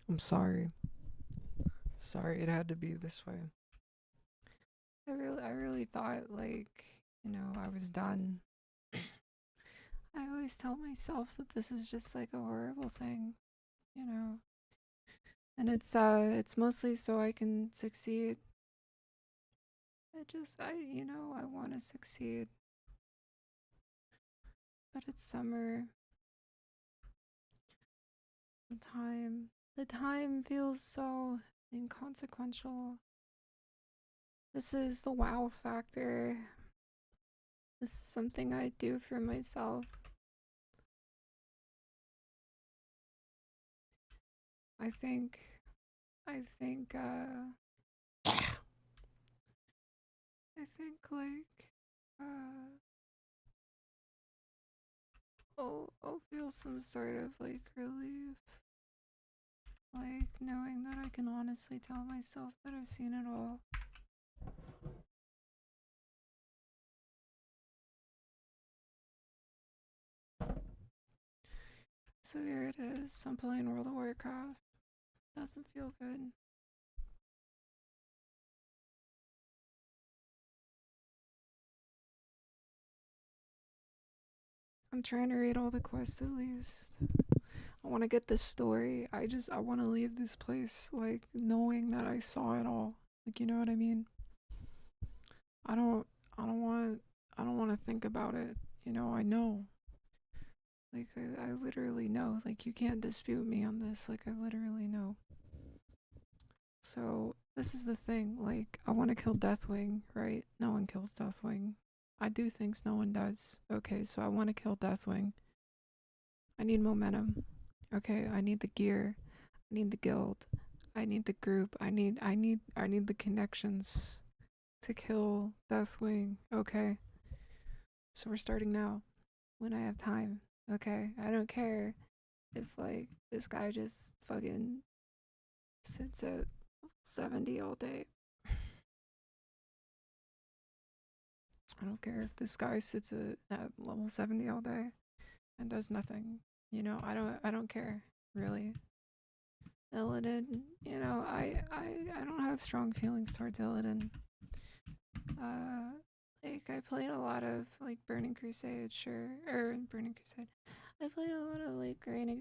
I'm sorry. Sorry it had to be this way. I really thought, like, I was done. I always tell myself that this is just like a horrible thing, you know. And it's mostly so I can succeed. I want to succeed. But it's summer. The time feels so inconsequential. This is the wow factor. This is something I do for myself. I think, I think, like, I'll feel some sort of like relief. Like knowing that I can honestly tell myself that I've seen it all. So here it is. I'm playing World of Warcraft. Doesn't feel good. I'm trying to read all the quests at least. I want to get this story. I want to leave this place like knowing that I saw it all. Like, you know what I mean? I don't I don't want I don't want to think about it. I know. Like I literally know. Like you can't dispute me on this. Like I literally know. So this is the thing. Like I want to kill Deathwing, right? No one kills Deathwing. I do things no one does. Okay, so I want to kill Deathwing. I need momentum. Okay, I need the gear. I need the guild. I need the group. I need the connections to kill Deathwing. Okay. So we're starting now. When I have time. Okay. I don't care if like this guy just fucking sits at 70 all day. I don't care if this guy sits at level 70 all day and does nothing. I don't care, really. Illidan, I don't have strong feelings towards Illidan. Uh, like I played a lot of like Burning Crusade, sure, or Burning Crusade. I played a lot of like Raina,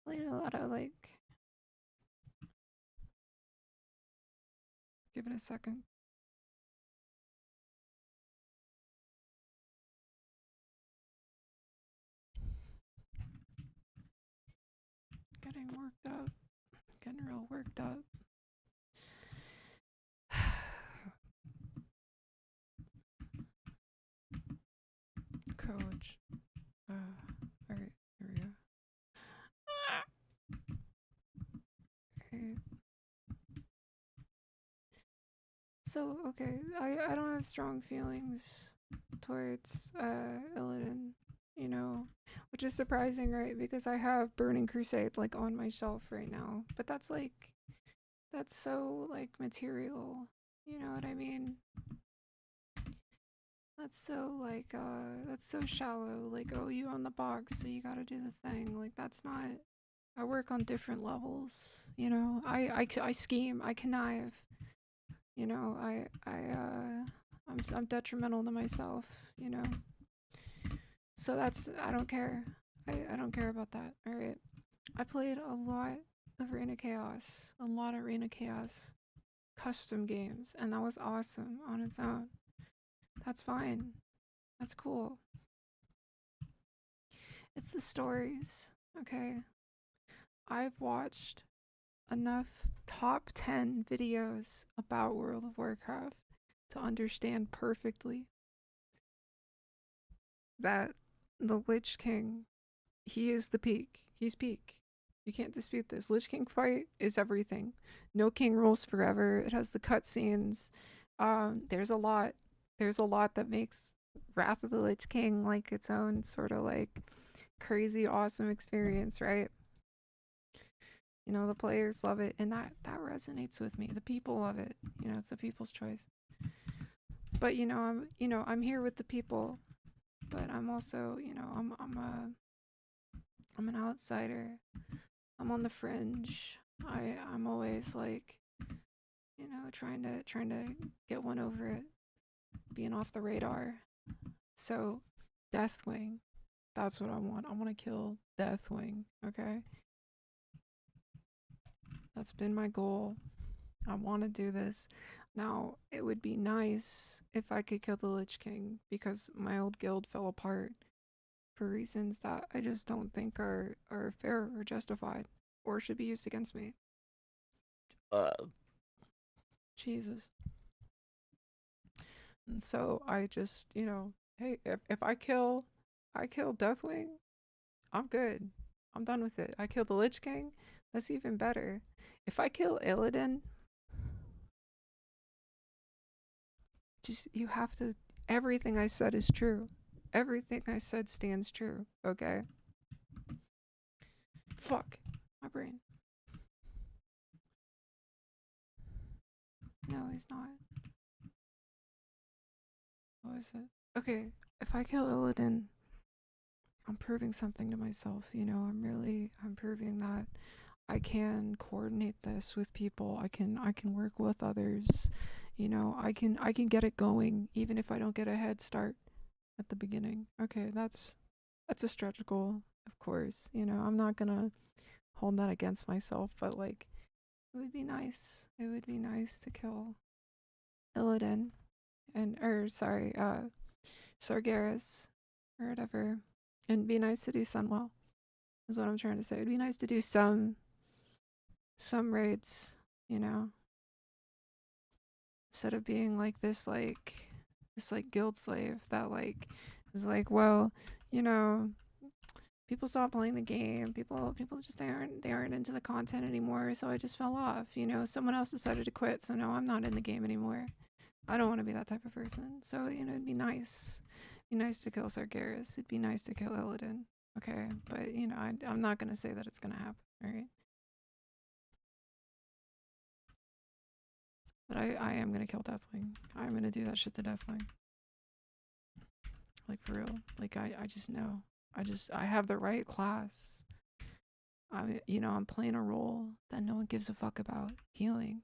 played a lot of like. Give it a second. Getting worked up. Getting real worked up. Coach. Alright, here we go. Right. So, okay, I don't have strong feelings towards Illidan, which is surprising, right? Because I have Burning Crusade like on my shelf right now. But that's so like material. You know what I mean? That's so shallow. Like, oh, you own the box, so you gotta do the thing. Like that's not. I work on different levels. I scheme, I connive. I'm detrimental to myself. So I don't care. I don't care about that. All right. I played a lot of a lot of Arena Chaos custom games, and that was awesome on its own. That's fine. That's cool. It's the stories, okay? I've watched enough top 10 videos about World of Warcraft to understand perfectly that the Lich King, he is the peak. He's peak. You can't dispute this. Lich King fight is everything. No king rules forever. It has the cutscenes. There's a lot. There's a lot that makes Wrath of the Lich King like its own sort of like crazy awesome experience, right? The players love it, and that resonates with me. The people love it. It's the people's choice. But I'm here with the people, but I'm also, I'm I'm an outsider. I'm on the fringe. I'm always like, trying to get one over it, being off the radar. So, Deathwing. That's what I want. I want to kill Deathwing, okay? That's been my goal. I want to do this. Now, it would be nice if I could kill the Lich King because my old guild fell apart for reasons that I just don't think are fair or justified or should be used against me. Jesus. And so I just, hey, if I kill Deathwing, I'm good. I'm done with it. I kill the Lich King, that's even better. If I kill Illidan, just you have to. Everything I said is true. Everything I said stands true. Okay. Fuck my brain. No, he's not. What is it? Okay, if I kill Illidan, I'm proving something to myself. I'm proving that I can coordinate this with people. I can work with others. I can get it going even if I don't get a head start at the beginning. Okay, that's a stretch goal, of course. I'm not gonna hold that against myself, but like it would be nice. It would be nice to kill Illidan or sorry, Sargeras or whatever. And it'd be nice to do Sunwell, is what I'm trying to say. It'd be nice to do some raids, you know, instead of being like this guild slave that like is like, well, you know, people stop playing the game. People just they aren't into the content anymore, so I just fell off. Someone else decided to quit, so now I'm not in the game anymore. I don't want to be that type of person. So, it'd be nice. It'd be nice to kill Sargeras. It'd be nice to kill Illidan. Okay, but I'm not gonna say that it's gonna happen, alright? But I am gonna kill Deathwing. I'm gonna do that shit to Deathwing. Like for real. Like I just know. I have the right class. I'm playing a role that no one gives a fuck about. Healing.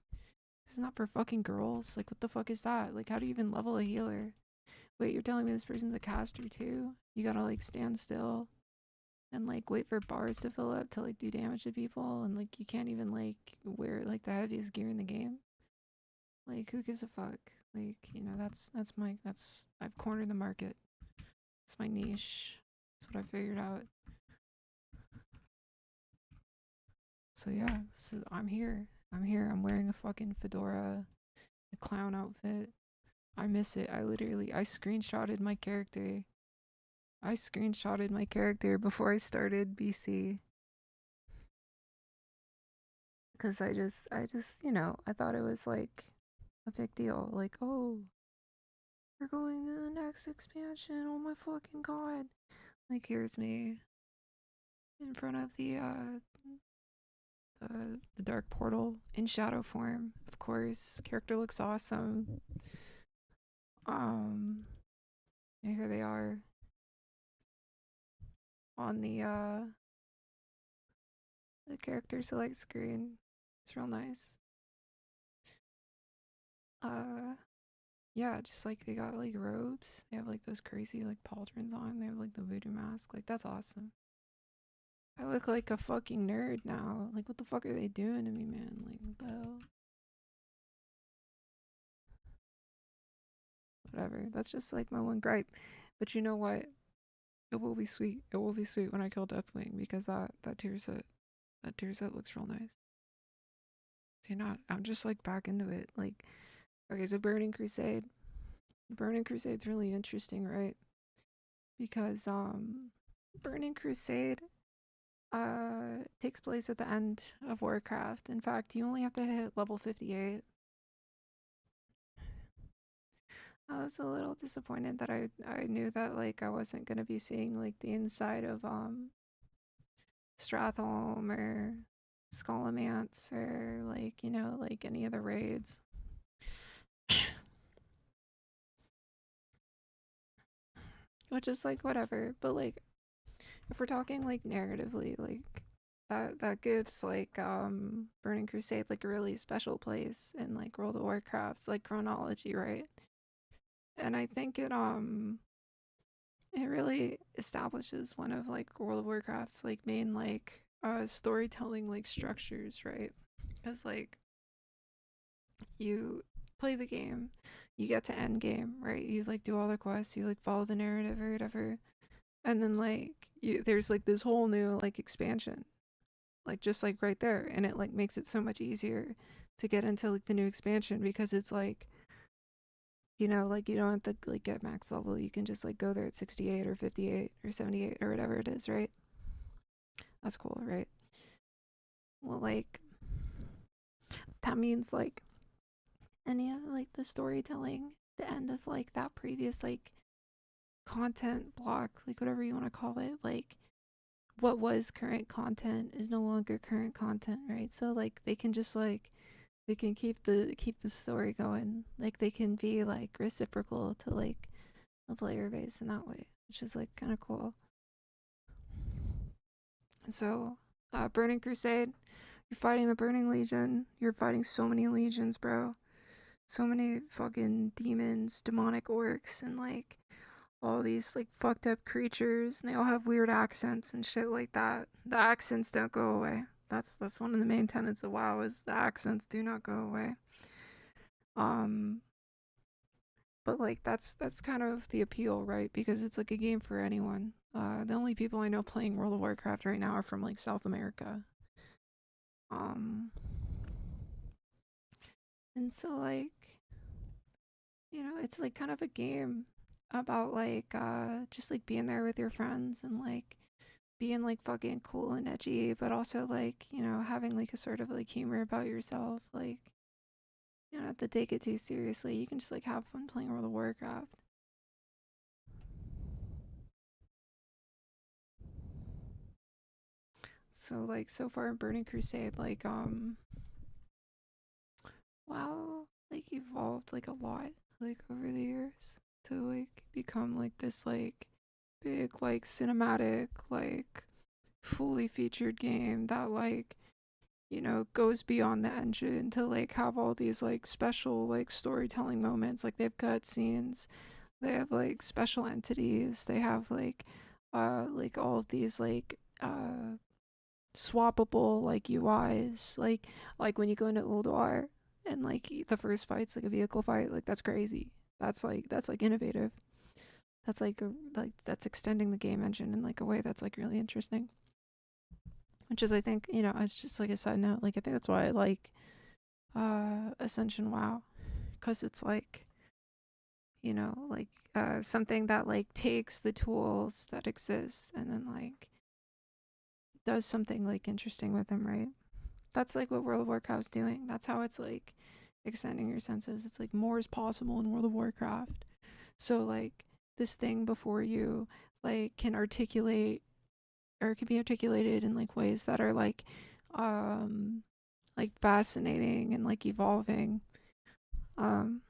This is not for fucking girls. Like what the fuck is that? Like how do you even level a healer? Wait, you're telling me this person's a caster too? You gotta like stand still and like wait for bars to fill up to like do damage to people, and like you can't even like wear like the heaviest gear in the game. Like who gives a fuck? Like that's I've cornered the market. It's my niche. That's what I figured out. So yeah, I'm here. I'm here. I'm wearing a fucking fedora, a clown outfit. I miss it. I screenshotted my character. I screenshotted my character before I started BC because I thought it was like a big deal. Like, oh, we're going to the next expansion. Oh my fucking god! Like, here's me in front of the dark portal in shadow form. Of course, character looks awesome. Um, and here they are on the character select screen. It's real nice. Uh, yeah, just like they got like robes. They have like those crazy like pauldrons on. They have like the voodoo mask. Like that's awesome. I look like a fucking nerd now. Like what the fuck are they doing to me, man? Like what the hell? Whatever. That's just like my one gripe. But you know what? It will be sweet. It will be sweet when I kill Deathwing because that tear set looks real nice. I'm just like back into it. Like, okay, so Burning Crusade. Burning Crusade's really interesting, right? Because Burning Crusade takes place at the end of Warcraft. In fact, you only have to hit level 58. I was a little disappointed that I knew that like I wasn't gonna be seeing like the inside of Stratholme or Scholomance or like like any of the raids. Which is like whatever, but like if we're talking like narratively, like that gives like Burning Crusade like a really special place in like World of Warcraft's like chronology, right? And I think it really establishes one of like World of Warcraft's like main like storytelling like structures, right? Because like you play the game, you get to end game, right? You like do all the quests, you like follow the narrative or whatever, and then like there's like this whole new like expansion, like just like right there, and it like makes it so much easier to get into like the new expansion because it's like like you don't have to like get max level. You can just like go there at 68 or 58 or 78 or whatever it is, right? That's cool, right? Well, like that means like any of like the storytelling, the end of like that previous like content block, like whatever you want to call it, like what was current content is no longer current content, right? So like they can just like they can keep the story going. Like they can be like reciprocal to like the player base in that way, which is like kind of cool. And so, Burning Crusade, you're fighting the Burning Legion. You're fighting so many legions, bro. So many fucking demons, demonic orcs, and like all these like fucked up creatures, and they all have weird accents and shit like that. The accents don't go away. That's one of the main tenets of WoW is the accents do not go away. Um, but like that's kind of the appeal, right? Because it's like a game for anyone. The only people I know playing World of Warcraft right now are from like South America. Um, and so like it's like kind of a game about like just like being there with your friends and like being like fucking cool and edgy, but also like having like a sort of like humor about yourself. Like you don't have to take it too seriously. You can just like have fun playing World of Warcraft. So like so far in Burning Crusade, like WoW like evolved like a lot like over the years to like become like this like big like cinematic like fully featured game that like goes beyond the engine to like have all these like special like storytelling moments. Like they have cutscenes, they have like special entities, they have like all of these swappable like UIs, like when you go into Ulduar and like the first fight's like a vehicle fight, like that's crazy. That's like innovative. That's extending the game engine in like a way that's like really interesting. Which is I think, it's just like a side note, like I think that's why I like Ascension WoW. Cause it's like, something that like takes the tools that exist and then like does something like interesting with them, right? That's like what World of Warcraft's doing. That's how it's like extending your senses. It's like more is possible in World of Warcraft. So like this thing before you like can articulate or can be articulated in like ways that are um like fascinating and like evolving. Um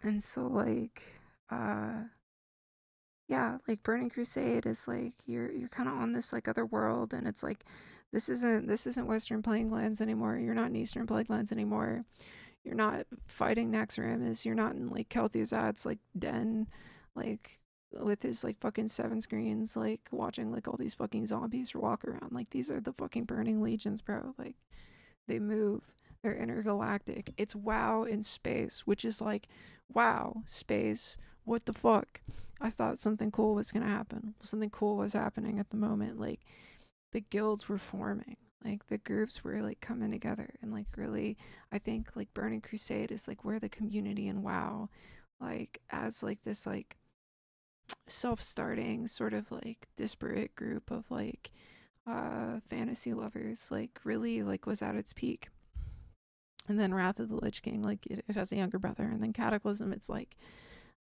and so uh yeah, like Burning Crusade is like you're kind of on this like other world, and it's like this isn't Western Plainlands anymore. You're not in Eastern Plainlands anymore. You're not fighting Naxxramas. You're not in like Kel'Thuzad's like den, like with his like fucking seven screens, like watching like all these fucking zombies walk around. Like these are the fucking Burning Legions, bro. Like they move. They're intergalactic. It's WoW in space, which is like, wow, space. What the fuck? I thought something cool was gonna happen. Something cool was happening at the moment. Like the guilds were forming. Like the groups were like coming together and like really I think like Burning Crusade is like where the community in WoW like as like this like self-starting sort of like disparate group of like fantasy lovers like really like was at its peak. And then Wrath of the Lich King, like it has a younger brother, and then Cataclysm, it's like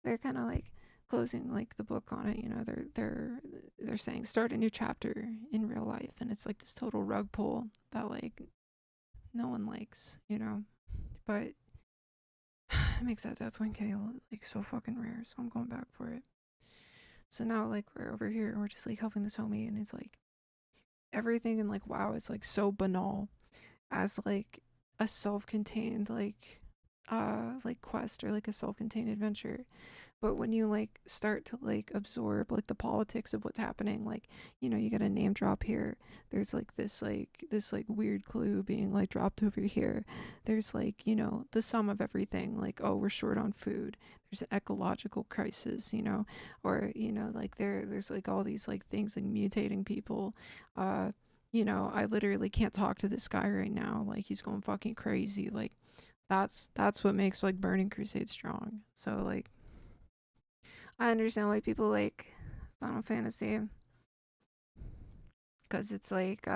they're kind of like closing like the book on it. They're saying start a new chapter in real life, and it's like this total rug pull that like no one likes. But it makes that Deathwing Kale like so fucking rare, so I'm going back for it. So now like we're over here and we're just like helping this homie, and it's like everything in like WoW is like so banal as like a self-contained like quest or like a self-contained adventure. But when you like start to like absorb like the politics of what's happening, like, you know, you get a name drop here, there's like this weird clue being like dropped over here, there's like, you know, the sum of everything, like, oh, we're short on food, there's an ecological crisis, you know, or, you know, like there's like all these like things like mutating people. uh you know, I literally can't talk to this guy right now, like he's going fucking crazy. Like that's what makes like Burning Crusade strong. So like I understand why people like Final Fantasy, because it's like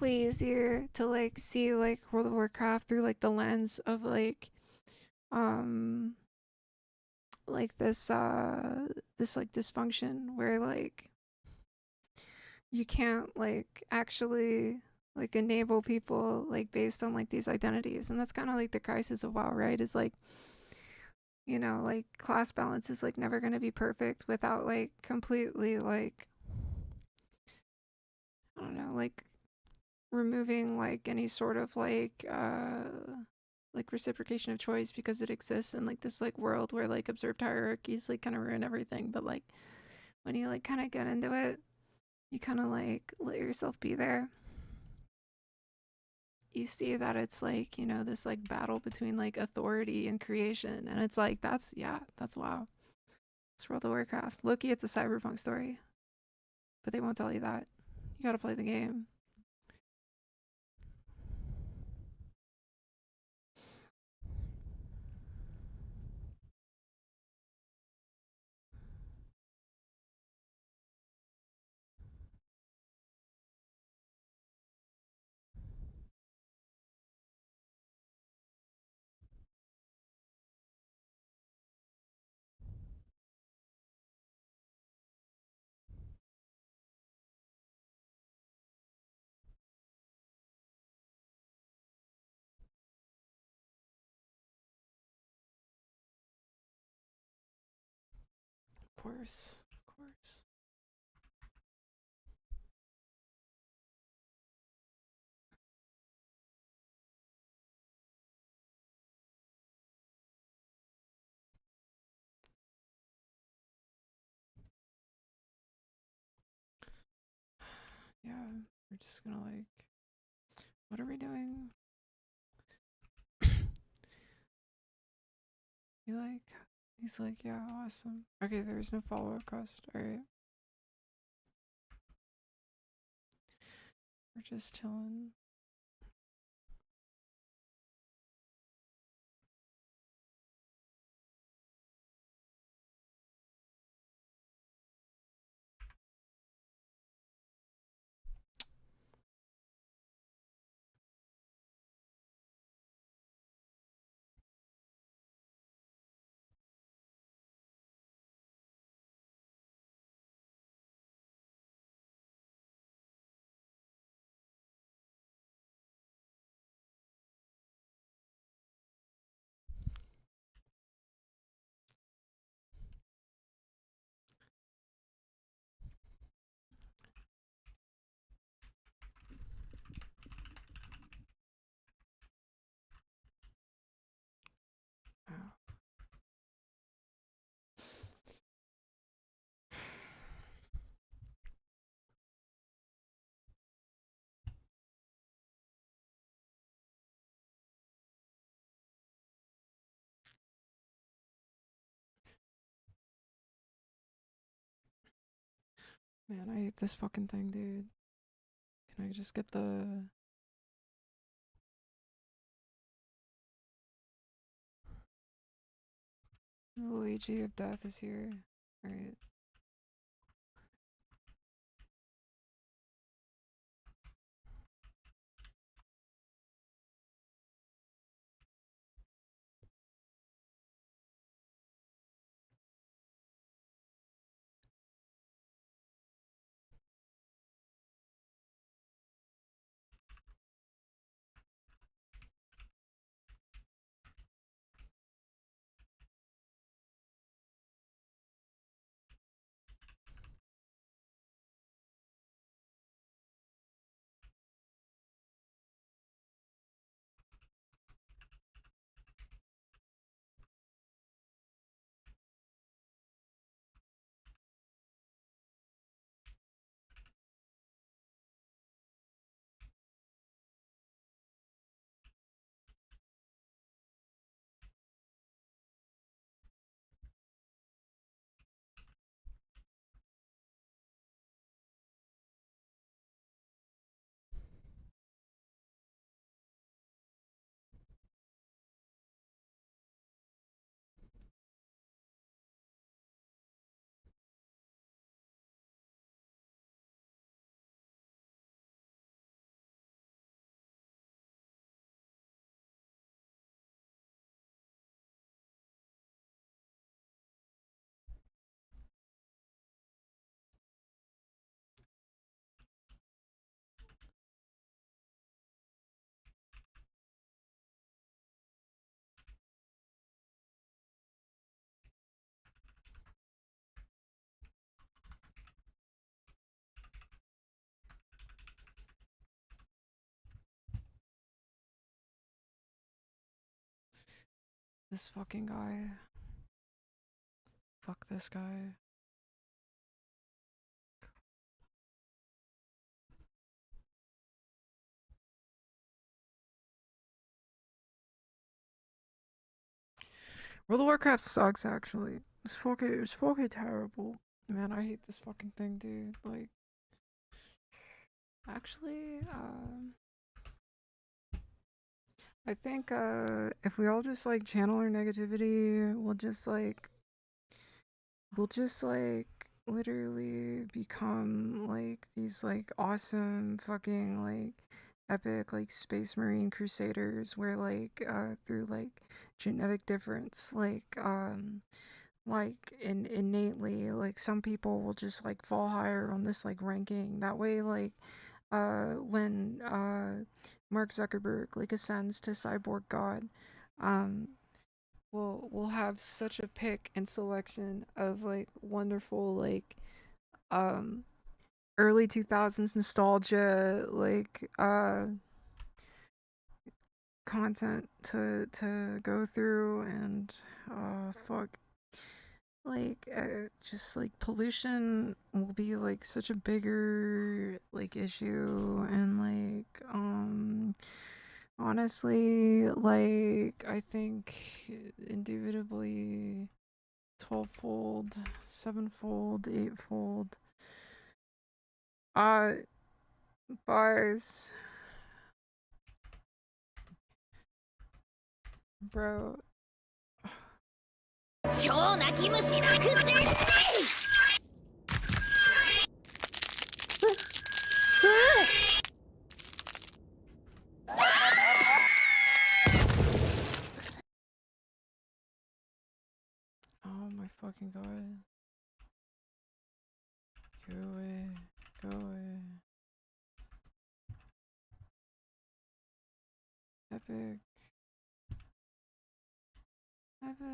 way easier to like see like World of Warcraft through like the lens of um like this like dysfunction where like you can't like actually like enable people like based on like these identities. And that's kind of like the crisis of WoW, right? Is like, you know, like class balance is like never going to be perfect without like completely I don't know, like removing like any sort of like reciprocation of choice, because it exists in like this like world where like observed hierarchies like kind of ruin everything. But like when you like kind of get into it, you kind of like let yourself be there. You see that it's like, you know, this like battle between like authority and creation, and it's like that's, yeah, that's WoW. It's World of Warcraft. Loki, it's a cyberpunk story, but they won't tell you that. You gotta play the game. Of course, of course. Yeah, we're just gonna like, what are we doing? He like, he's like, yeah, awesome. Okay, there's no follow-up quest. All right, we're just chilling. Oh. Man, I hate this fucking thing, dude. Can I just get the Luigi of Death is here? Alright. This fucking guy. Fuck this guy. World of Warcraft sucks, actually. It's fucking terrible. Man, I hate this fucking thing, dude. Like, actually, I think, if we all just, like, channel our negativity, we'll just, like, literally become, like, these, like, awesome fucking, like, epic, like, space marine crusaders where, like, through, like, genetic difference, like innately, like some people will just like fall higher on this like ranking that way, like when Mark Zuckerberg like ascends to cyborg god, um we'll have such a pick and selection of like wonderful like um early 2000s nostalgia like content to go through, and fuck, like just like pollution will be like such a bigger like issue, and like honestly, like I think indubitably 12-fold, 7-fold, 8-fold uh buys, bro. 超泣き虫なくせ Oh my fucking god. Go away. Go away. Epic. Epic.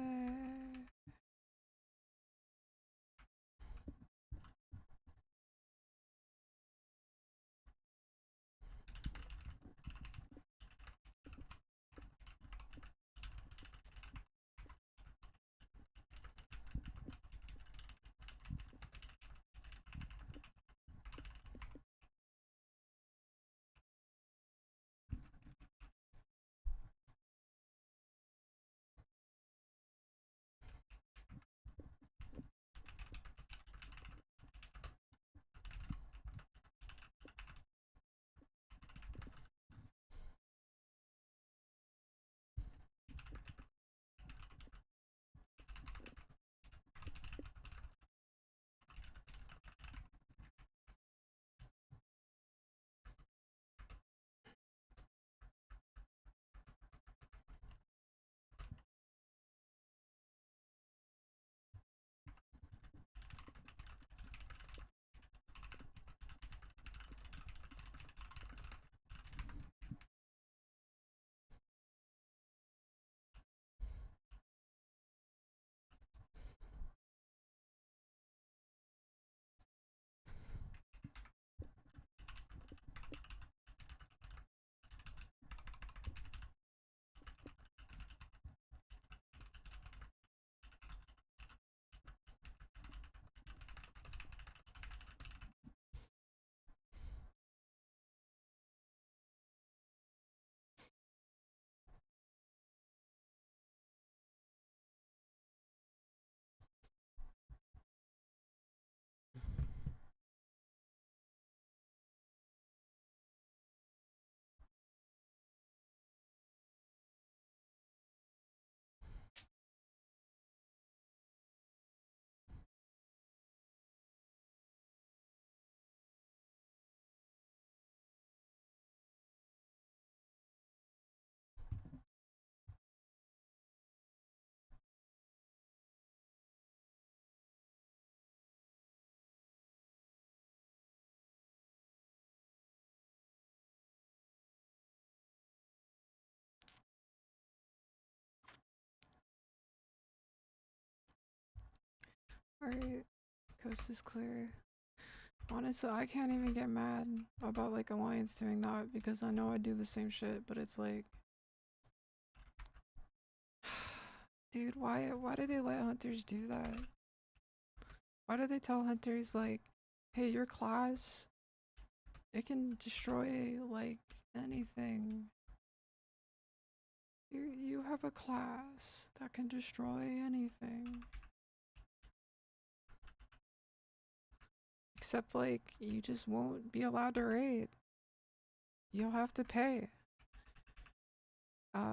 Alright, coast is clear. Honestly, I can't even get mad about like Alliance doing that because I know I do the same shit, but it's like Dude, why do they let hunters do that? Why do they tell hunters like, hey, your class, it can destroy like anything. You have a class that can destroy anything. Except like you just won't be allowed to raid. You'll have to pay.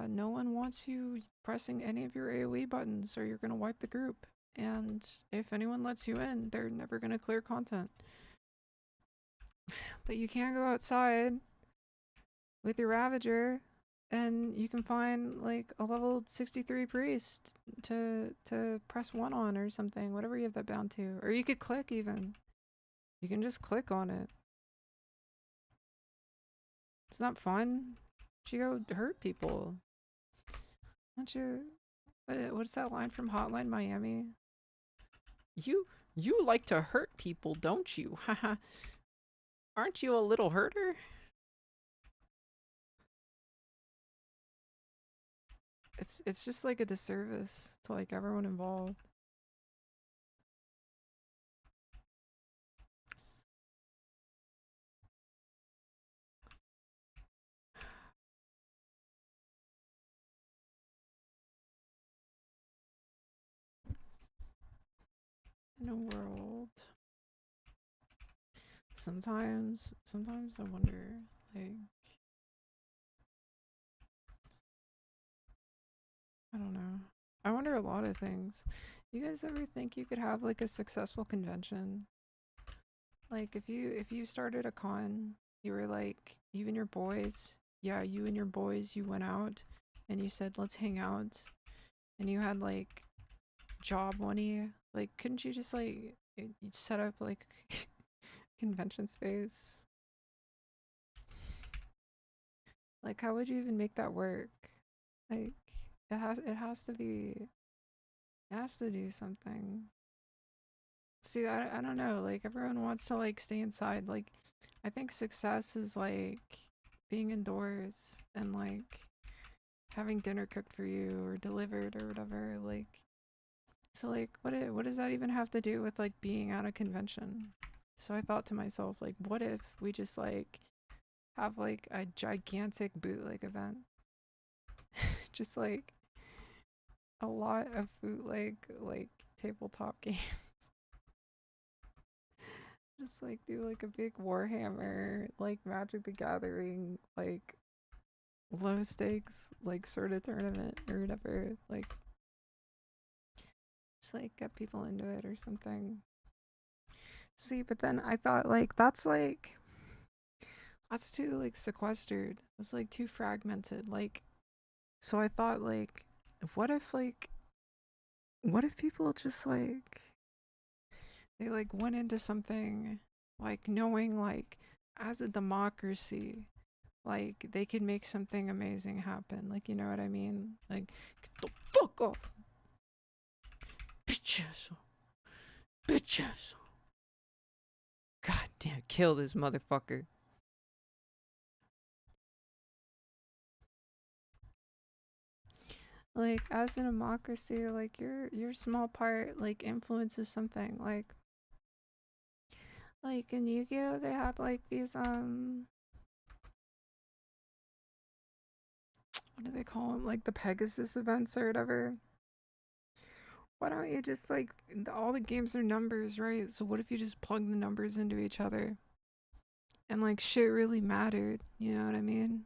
No one wants you pressing any of your AoE buttons or you're gonna wipe the group. And if anyone lets you in, they're never gonna clear content. But you can't go outside with your Ravager and you can find like a level 63 priest to press 1 on or something, whatever you have that bound to. Or you could click even. You can just click on it. It's not fun. You go hurt people. Why don't you... What's that line from Hotline Miami? You like to hurt people, don't you? Haha. Aren't you a little herder? It's just like a disservice to like everyone involved. In a world. Sometimes I wonder, like, I don't know. I wonder a lot of things. You guys ever think you could have like a successful convention? Like if you started a con, you were like you and your boys, yeah, you and your boys, you went out and you said let's hang out, and you had like job money. Like couldn't you just like set up like convention space? Like how would you even make that work? Like it has to be, it has to do something. See, I don't know. Like everyone wants to like stay inside. Like I think success is like being indoors and like having dinner cooked for you or delivered or whatever. Like so like what does that even have to do with like being at a convention? So I thought to myself like what if we just like have like a gigantic bootleg event? Just like a lot of bootleg like tabletop games. Just like do like a big Warhammer, like Magic the Gathering, like low stakes, like sort of tournament or whatever. Like just like get people into it or something. See, but then I thought like that's too like sequestered. That's like too fragmented. Like so I thought like like what if people just like they like went into something like knowing like as a democracy like they could make something amazing happen, like you know what I mean, like get the fuck off bitches, bitches, god damn, kill this motherfucker. Like as a democracy, like your small part like influences something, like in Yu-Gi-Oh they had like these what do they call them, like the Pegasus events or whatever. Why don't you just like all the games are numbers, right? So what if you just plug the numbers into each other and like shit really mattered, you know what I mean?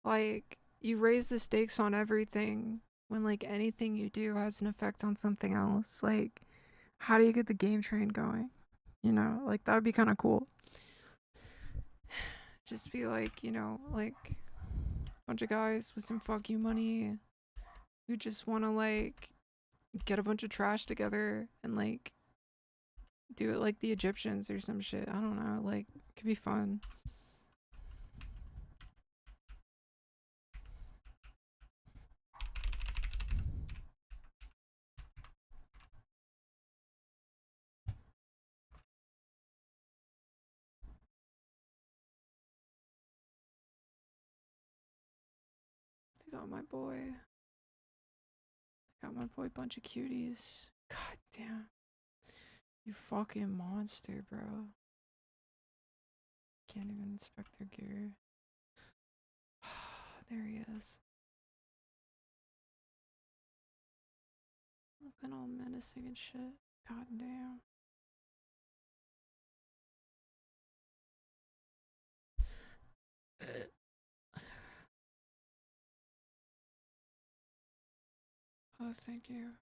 Like you raise the stakes on everything when like anything you do has an effect on something else. Like how do you get the game train going? You know, like that would be kind of cool. Just be like, you know, like a bunch of guys with some fuck you money who just want to like get a bunch of trash together and like do it like the Egyptians or some shit. I don't know. Like, it could be fun. They got my boy. They Got my boy bunch of cuties. God damn. You fucking monster, bro. Can't even inspect their gear. There he is. Looking all menacing and shit. God damn. Oh, thank you.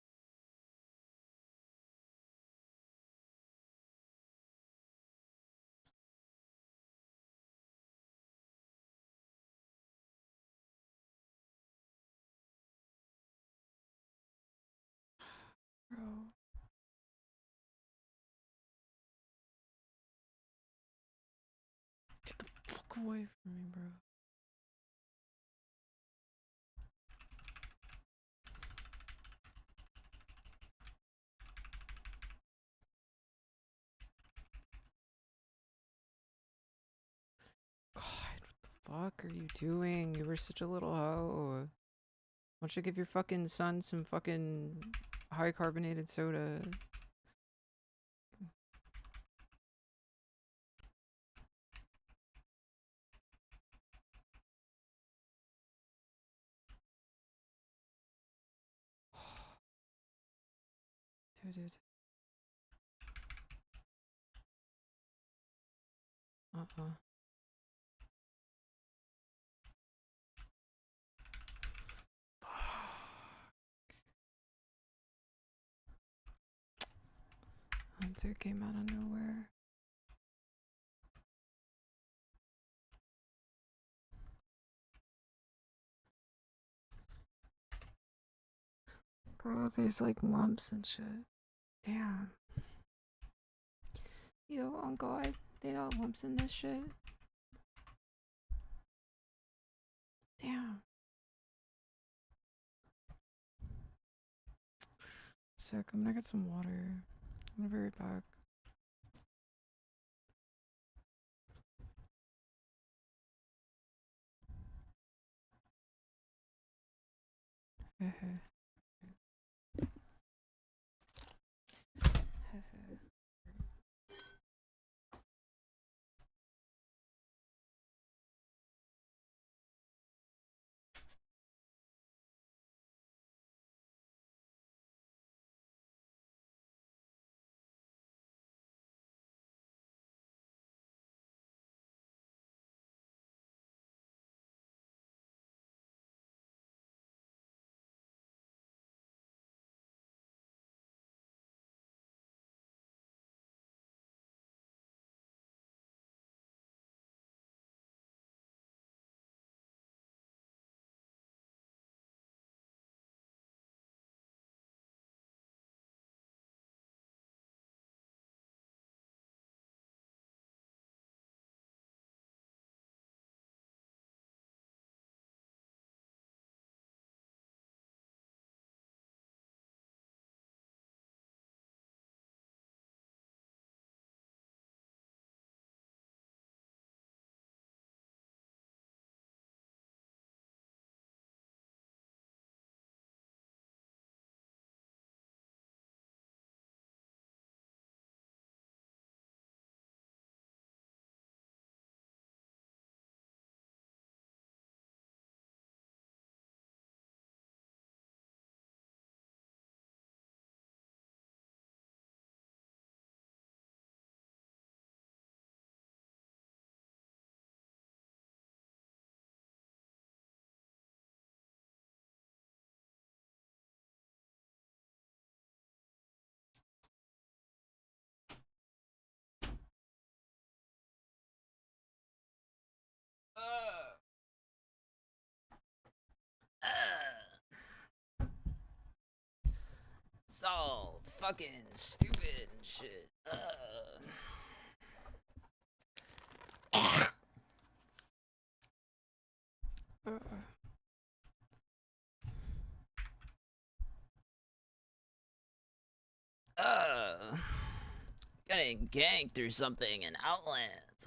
Bro. Get the fuck away from me, bro. God, what the fuck are you doing? You were such a little hoe. Why don't you give your fucking son some fucking high carbonated soda? Dude. Uh-uh. Hunter came out of nowhere. Bro, there's like lumps and shit. Damn. Yo, on God, they got lumps in this shit. Damn. Sick, I'm gonna get some water. I'm gonna be right back. Hehe. Hehe. It's all fucking stupid and shit. Getting ganked or something in Outlands.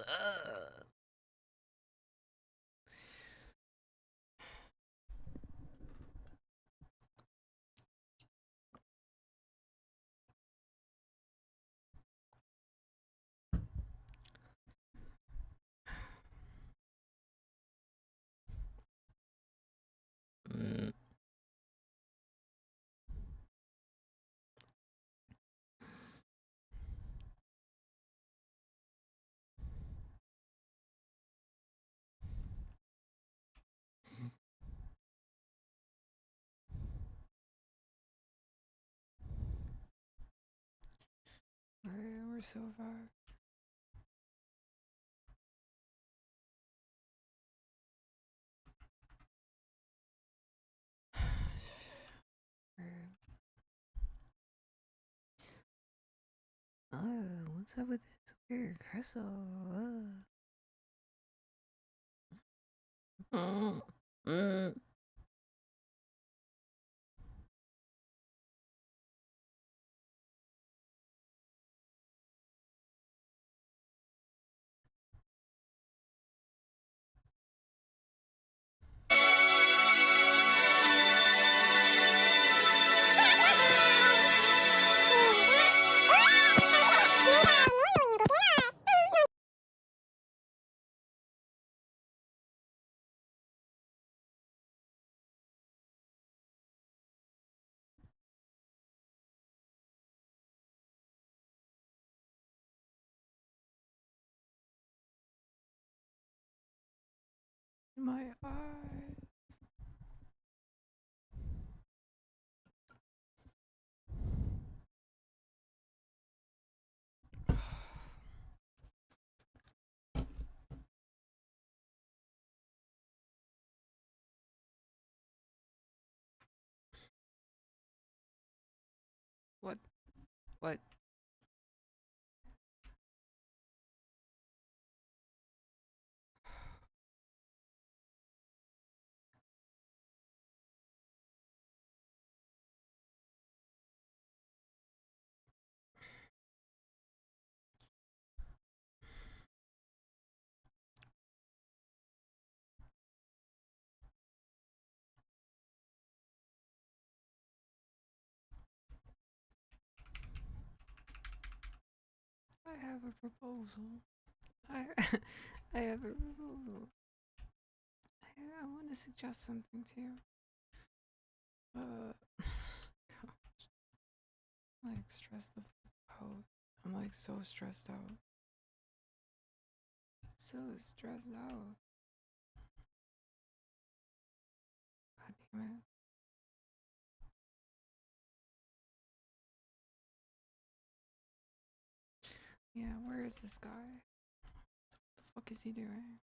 we're so far. Oh, what's up with this weird crystal? My eye. What? What? I have a proposal. I I have a proposal. I want to suggest something to you. I'm like stressed the fuck out. I'm like so stressed out. So stressed out. God damn it. Yeah, where is this guy? What the fuck is he doing?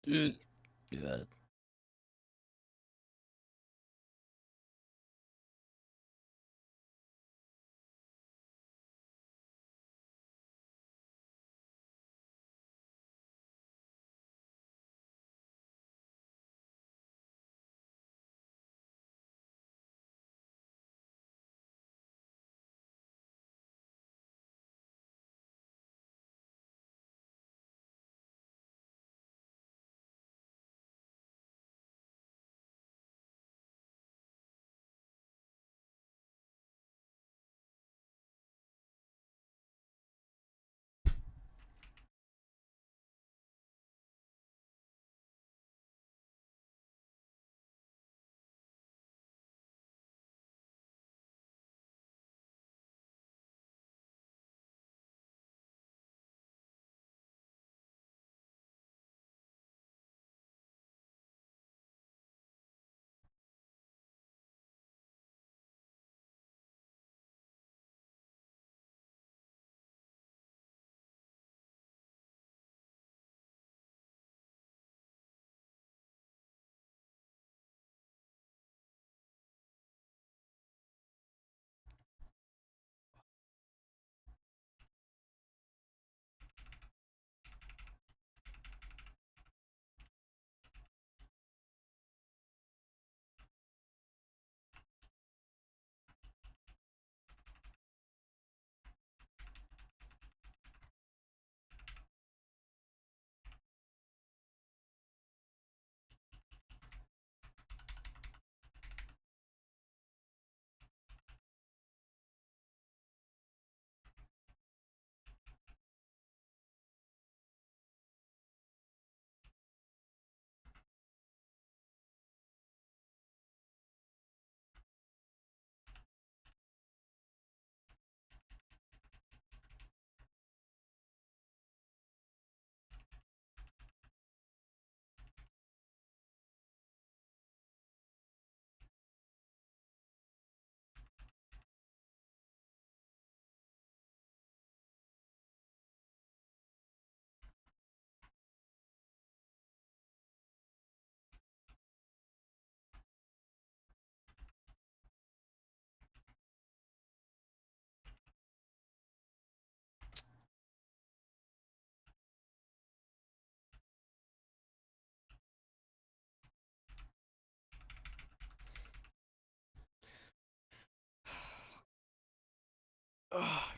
Yeah.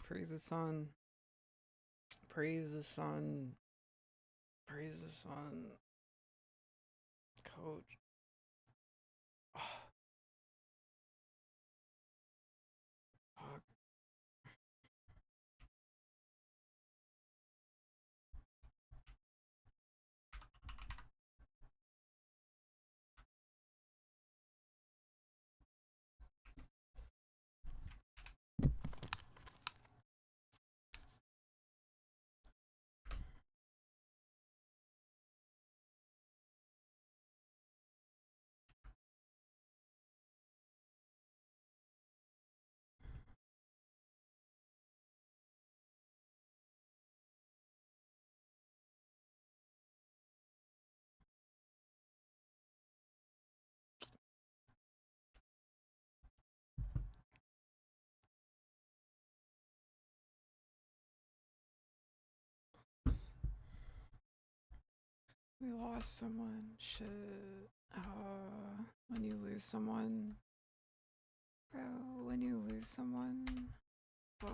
Praise the sun. Praise the sun. Praise the sun. Coach. Fuck. We lost someone. Shit. When you lose someone. Bro, when you lose someone. Fuck.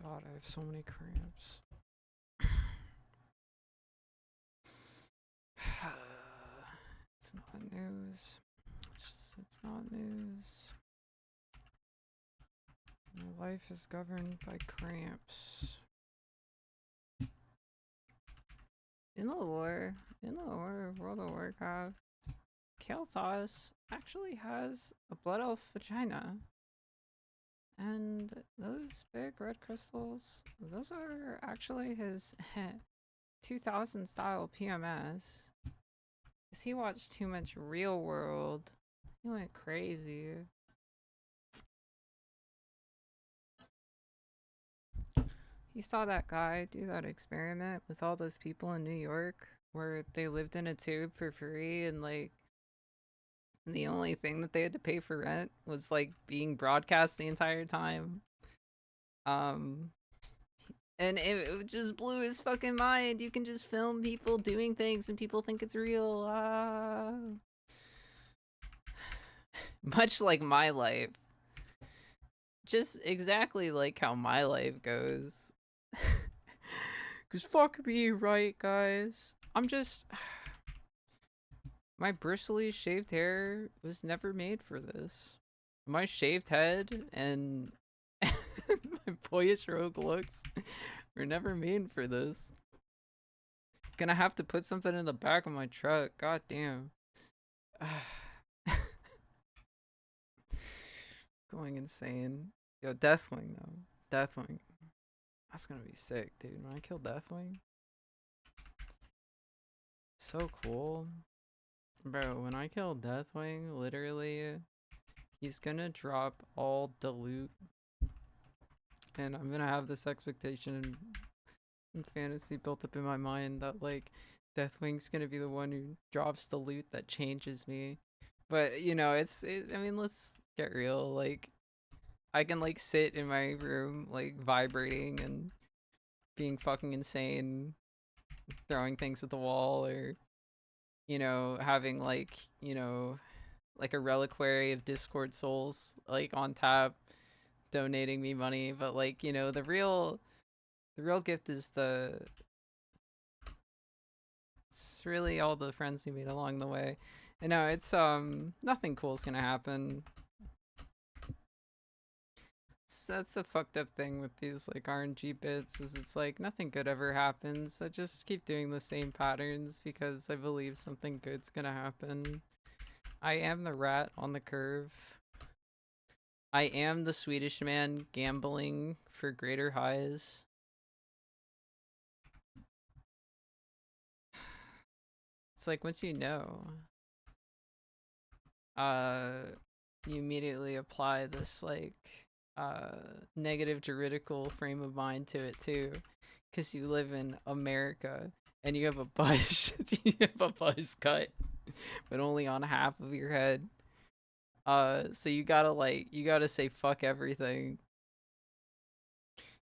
God, I have so many cramps. It's not news. It's not news. My life is governed by cramps. In the lore of World of Warcraft, Kael'thas actually has a blood elf vagina. And those big red crystals, those are actually his 2000 style PMS. Cause he watched too much Real World. He went crazy. He saw that guy do that experiment with all those people in New York where they lived in a tube for free and like the only thing that they had to pay for rent was like being broadcast the entire time. And it just blew his fucking mind. You can just film people doing things and people think it's real. Much like my life. Just exactly like how my life goes. Cause fuck me, right, guys? I'm just... My bristly shaved hair was never made for this. My shaved head and my boyish rogue looks were never made for this. Gonna have to put something in the back of my truck. God damn. Going insane. Yo, Deathwing though. Deathwing. That's gonna be sick, dude. When I kill Deathwing. So cool. Bro, when I kill Deathwing, literally, he's gonna drop all the loot. And I'm gonna have this expectation and fantasy built up in my mind that, like, Deathwing's gonna be the one who drops the loot that changes me. But, you know, I mean, let's get real. Like, I can, like, sit in my room, like, vibrating and being fucking insane, throwing things at the wall, or, you know, having, like, you know, like a reliquary of Discord souls, like, on tap, donating me money. But, like, you know, the real gift is it's really all the friends you made along the way. And no, it's nothing cool's gonna happen. That's the fucked up thing with these like RNG bits, is it's like nothing good ever happens. I just keep doing the same patterns because I believe something good's gonna happen. I am the rat on the curve. I am the Swedish man gambling for greater highs. It's like once you know, you immediately apply this like negative juridical frame of mind to it too, because you live in America and you have a buzz you have a buzz cut but only on half of your head. So you gotta say fuck everything.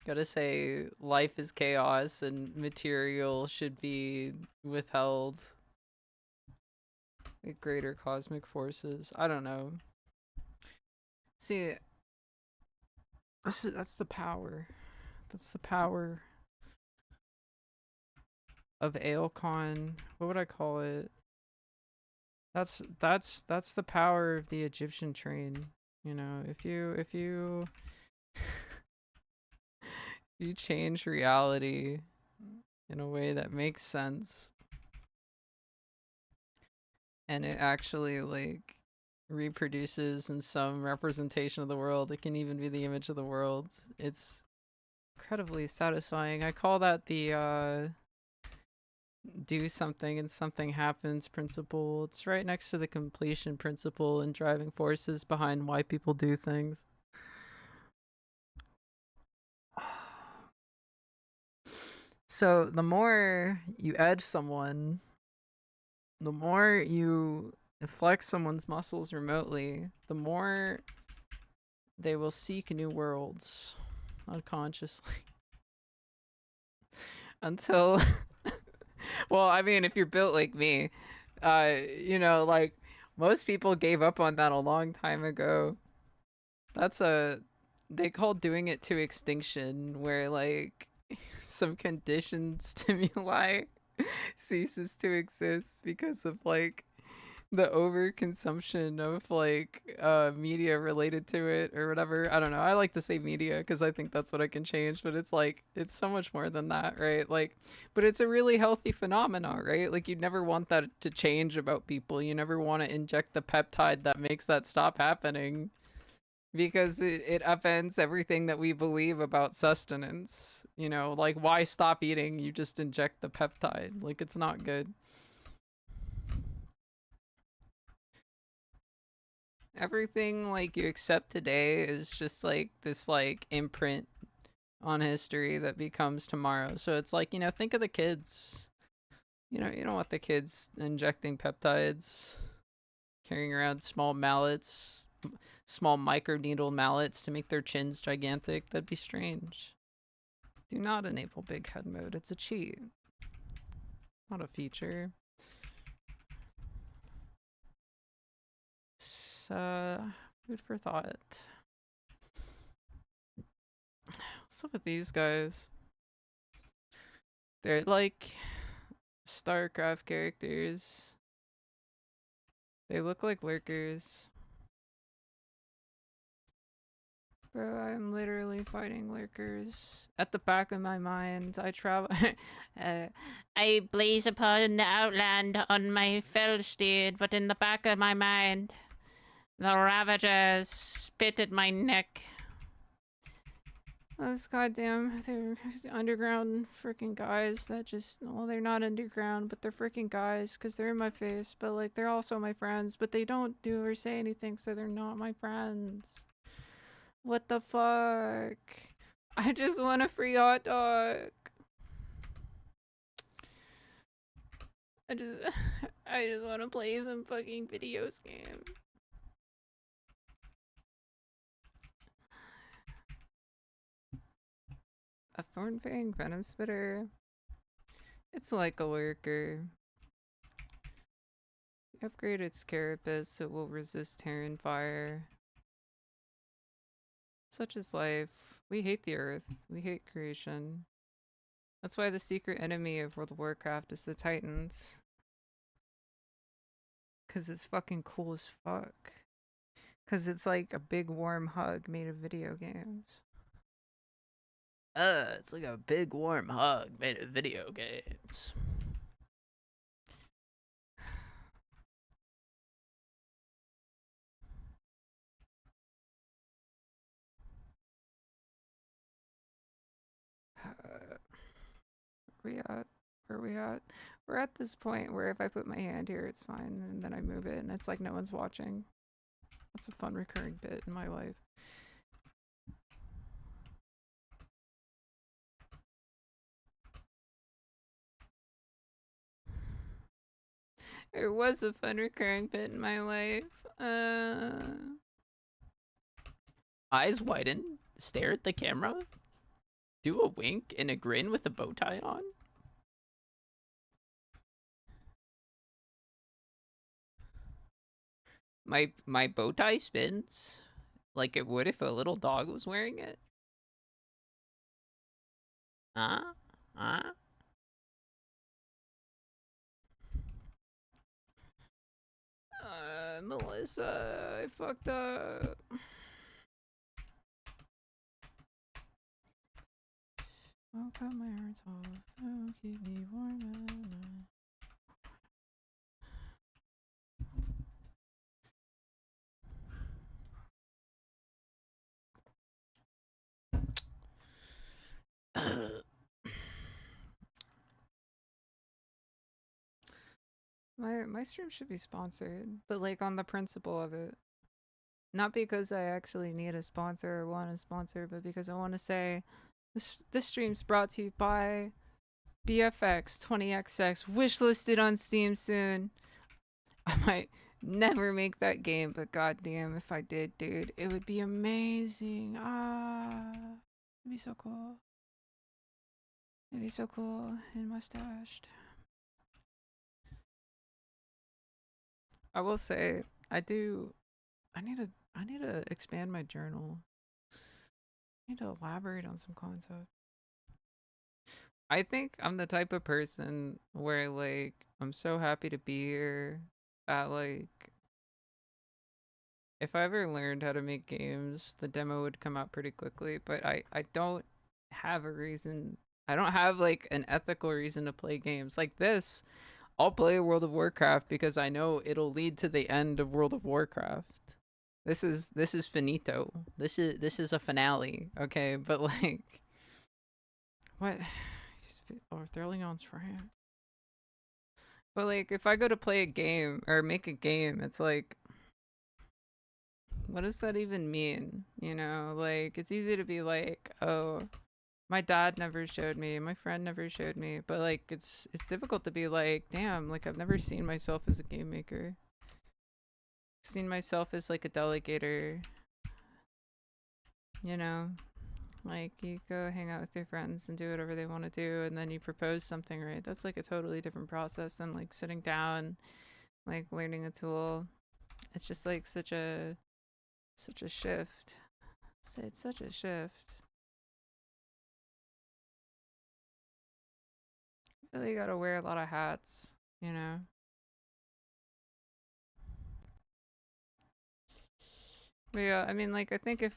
Gotta say life is chaos and material should be withheld. Like greater cosmic forces. I don't know. See, that's the power. That's the power of Aelcon. What would I call it? That's the power of the Egyptian train. You know, if you you change reality in a way that makes sense, and it actually like reproduces in some representation of the world, it can even be the image of the world. It's incredibly satisfying. I call that the do something and something happens principle. It's right next to the completion principle and driving forces behind why people do things. So the more you edge someone, the more you flex someone's muscles remotely, the more they will seek new worlds unconsciously. Until well, I mean, if you're built like me, you know, like most people gave up on that a long time ago. That's a they call doing it to extinction, where like some conditioned stimuli ceases to exist because of like the overconsumption of like media related to it or whatever. I don't know. I like to say media because I think that's what I can change, but it's like it's so much more than that, right? Like, but it's a really healthy phenomenon, right? Like you'd never want that to change about people. You never want to inject the peptide that makes that stop happening because it upends everything that we believe about sustenance. You know, like why stop eating? You just inject the peptide. Like it's not good. Everything like you accept today is just like this like imprint on history that becomes tomorrow. So it's like, you know, think of the kids. You don't want the kids injecting peptides, carrying around small mallets, small microneedle mallets to make their chins gigantic. That'd be strange. Do not enable big head mode. It's a cheat, not a feature. So, food for thought. What's up with these guys? They're like StarCraft characters. They look like lurkers. Bro, I'm literally fighting lurkers. At the back of my mind, I travel. I blaze upon the outland on my fell steed, but in the back of my mind, the Ravagers spit at my neck. Those goddamn, they're underground freaking guys that just, well, they're not underground, but they're freaking guys because they're in my face, but like they're also my friends, but they don't do or say anything, so they're not my friends. What the fuck? I just want a free hot dog. I just, I just want to play some fucking video game. A Thornfang Venom Spitter. It's like a lurker. Upgrade its carapace so it will resist Terran fire. Such is life. We hate the earth. We hate creation. That's why the secret enemy of World of Warcraft is the Titans. Cause it's fucking cool as fuck. Cause it's like a big warm hug made of video games. It's like a big warm hug made of video games. Where we at? Where we at? We're at this point where if I put my hand here, it's fine, and then I move it, and it's like no one's watching. That's a fun recurring bit in my life. It was a fun recurring bit in my life. Eyes widen, stare at the camera, do a wink and a grin with a bow tie on. My bow tie spins like it would if a little dog was wearing it. Huh? Huh? Melissa, I fucked up. I'll cut my heart off. Don't keep me warm at night. My stream should be sponsored, but like on the principle of it. Not because I actually need a sponsor or want a sponsor, but because I want to say this stream's brought to you by BFX 20XX, wishlisted on Steam soon. I might never make that game, but goddamn if I did, dude, it would be amazing. It'd be so cool. It'd be so cool and mustached. I will say, I need to expand my journal. need to elaborate on some concept. I think I'm the type of person where like I'm so happy to be here that like if I ever learned how to make games, the demo would come out pretty quickly, but I don't have a reason. I don't have like an ethical reason to play games like this. I'll play World of Warcraft because I know it'll lead to the end of World of Warcraft. This is finito. This is a finale, okay? But like what? Oh, throwing on Sprite. But like if I go to play a game or make a game, it's like what does that even mean? You know, like it's easy to be like, "Oh, my dad never showed me, my friend never showed me." But like it's difficult to be like, "Damn, like I've never seen myself as a game maker. I've seen myself as like a delegator." You know? Like you go hang out with your friends and do whatever they want to do and then you propose something, right? That's like a totally different process than like sitting down, like learning a tool. It's just like such a shift. It's such a shift. Really gotta wear a lot of hats, you know? But yeah, I mean, like, I think if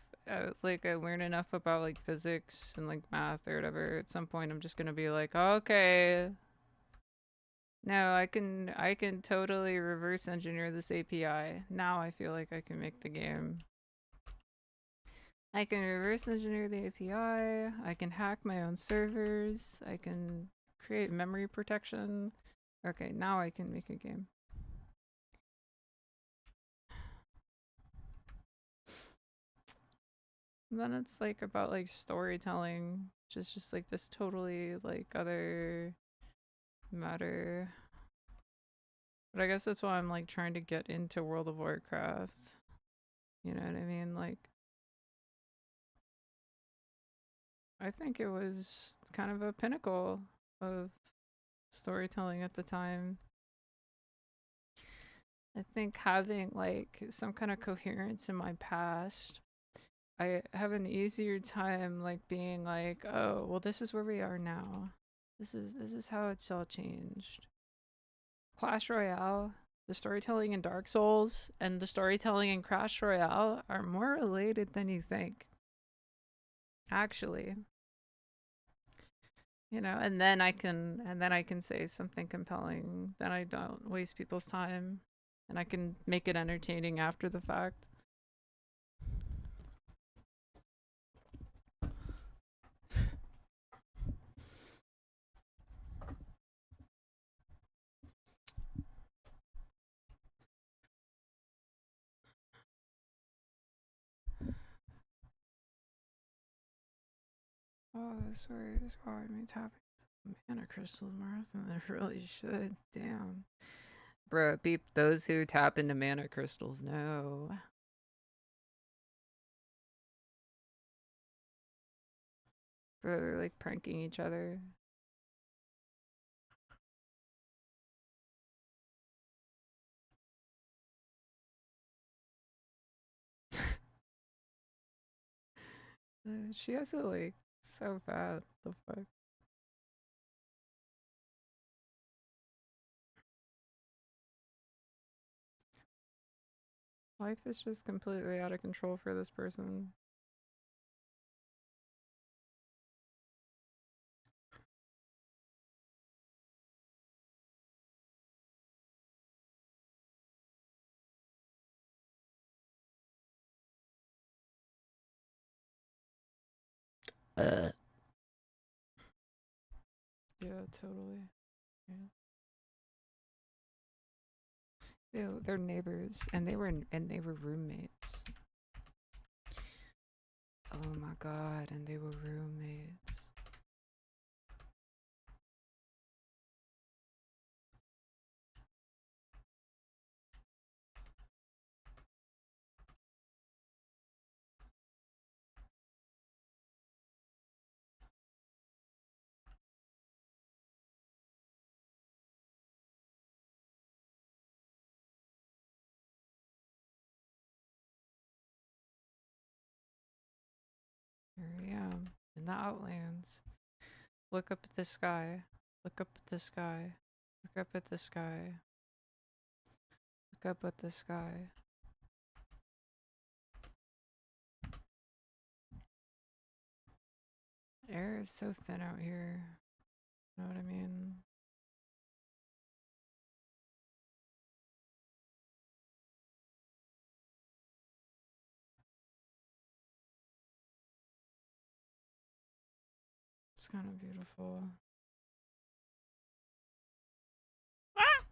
like I learn enough about like physics and like math or whatever, at some point I'm just gonna be like, okay, no, I can totally reverse engineer this API. Now I feel like I can make the game. I can reverse engineer the API. I can hack my own servers. I can create memory protection. Okay, now I can make a game. And then it's like about like storytelling, which is just like this totally like other matter. But I guess that's why I'm like trying to get into World of Warcraft. You know what I mean? Like I think it was kind of a pinnacle of storytelling at the time. I think having like some kind of coherence in my past, I have an easier time like being like, oh, well, this is where we are now. This is how it's all changed. Clash Royale, the storytelling in Dark Souls and the storytelling in Crash Royale are more related than you think. Actually, you know, and then I can say something compelling. Then I don't waste people's time and I can make it entertaining after the fact. Oh, this is why me tapping mana crystals more than I really should. Damn. Bro, beep, those who tap into mana crystals, no. Bro, they're like pranking each other. She has it like so bad. The fuck? Life is just completely out of control for this person. Yeah, totally. Yeah. They're neighbors, and they were roommates. Oh my god, and they were roommates. Here I am in the Outlands. Look up at the sky. Look up at the sky. Look up at the sky. Look up at the sky. Air is so thin out here. Know what I mean? It's kind of beautiful. Ah!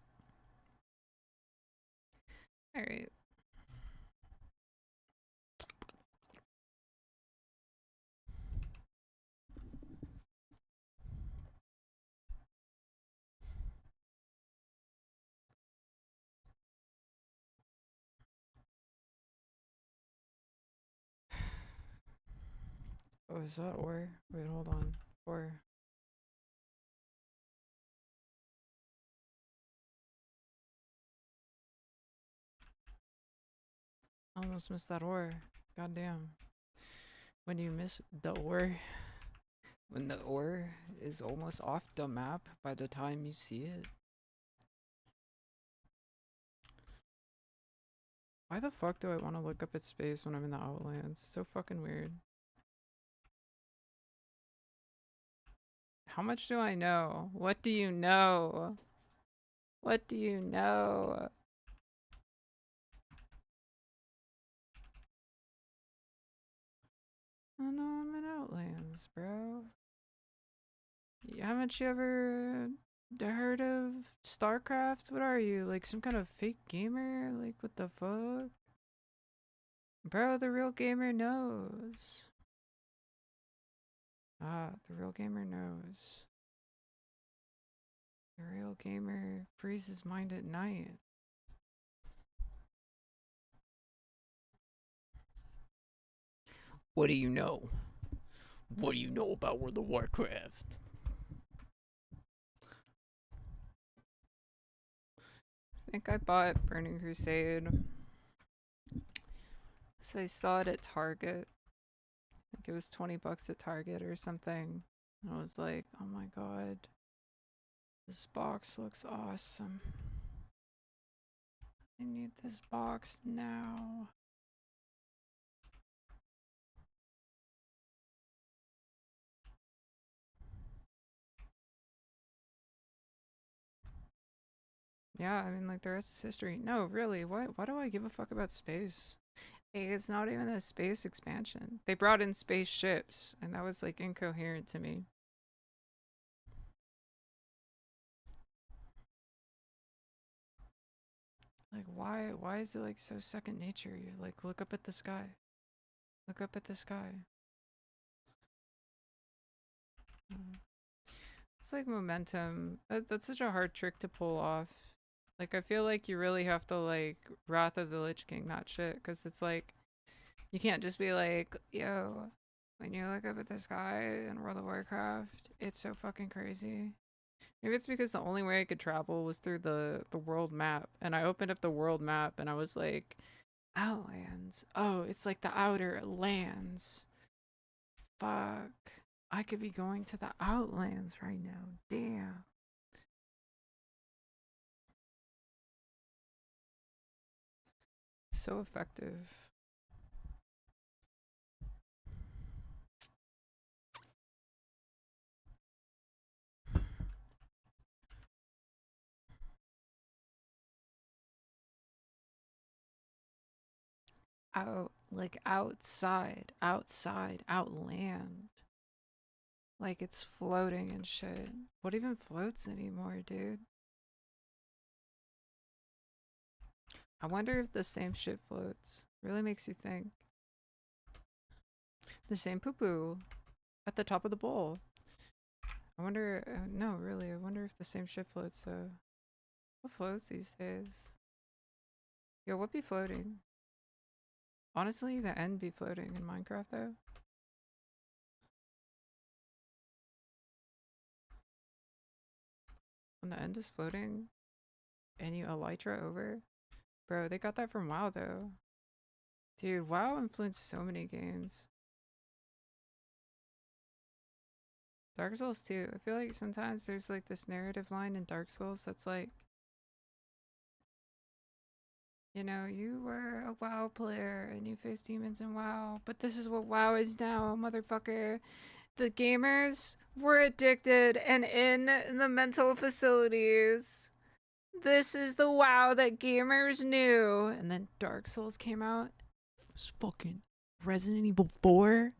All right. Oh, is that ore? Wait, hold on. Ore. I almost missed that ore. Goddamn. When you miss the ore, when the ore is almost off the map by the time you see it. Why the fuck do I want to look up at space when I'm in the Outlands? So fucking weird. How much do I know? What do you know? What do you know? I know I'm in Outlands, bro. Haven't you ever heard of StarCraft? What are you? Like some kind of fake gamer? Like what the fuck? Bro, the real gamer knows. Ah, the real gamer knows. The real gamer frees his mind at night. What do you know? What do you know about World of Warcraft? I think I bought Burning Crusade. So I saw it at Target. I think it was 20 bucks at Target or something. I was like, oh my god. This box looks awesome. I need this box now. Yeah, I mean, like, the rest is history. No, really, why do I give a fuck about space? Hey, it's not even a space expansion. They brought in spaceships, and that was, like, incoherent to me. Like, why is it, like, so second nature? You like, look up at the sky. Look up at the sky. It's like momentum. That's such a hard trick to pull off. Like, I feel like you really have to, like, Wrath of the Lich King that shit, because it's like, you can't just be like, yo, when you look up at the sky in World of Warcraft, it's so fucking crazy. Maybe it's because the only way I could travel was through the world map, and I opened up the world map, and I was like, Outlands. Oh, it's like the outer lands. Fuck. I could be going to the Outlands right now. Damn. So effective. Out, like outside, outland. Like it's floating and shit. What even floats anymore, dude? I wonder if the same shit floats. Really makes you think. The same poo poo at the top of the bowl. I wonder, no, really, I wonder if the same shit floats though. What floats these days? Yo, what be floating? Honestly, the end be floating in Minecraft though. When the end is floating and you elytra over. Bro, they got that from WoW though. Dude, WoW influenced so many games. Dark Souls 2. I feel like sometimes there's like this narrative line in Dark Souls that's like, you know, you were a WoW player and you faced demons in WoW, but this is what WoW is now, motherfucker. The gamers were addicted and in the mental facilities. This is the WoW that gamers knew. And then Dark Souls came out. It was fucking Resident Evil 4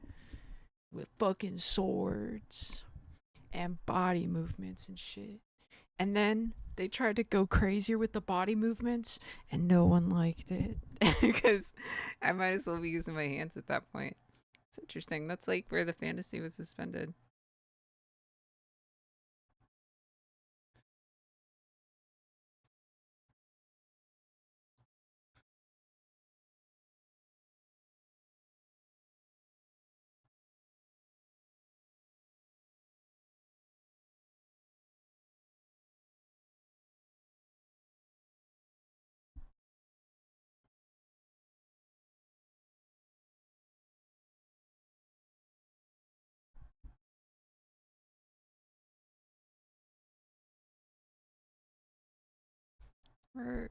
with fucking swords and body movements and shit. And then they tried to go crazier with the body movements and no one liked it. Because I might as well be using my hands at that point. It's interesting. That's like where the fantasy was suspended. Or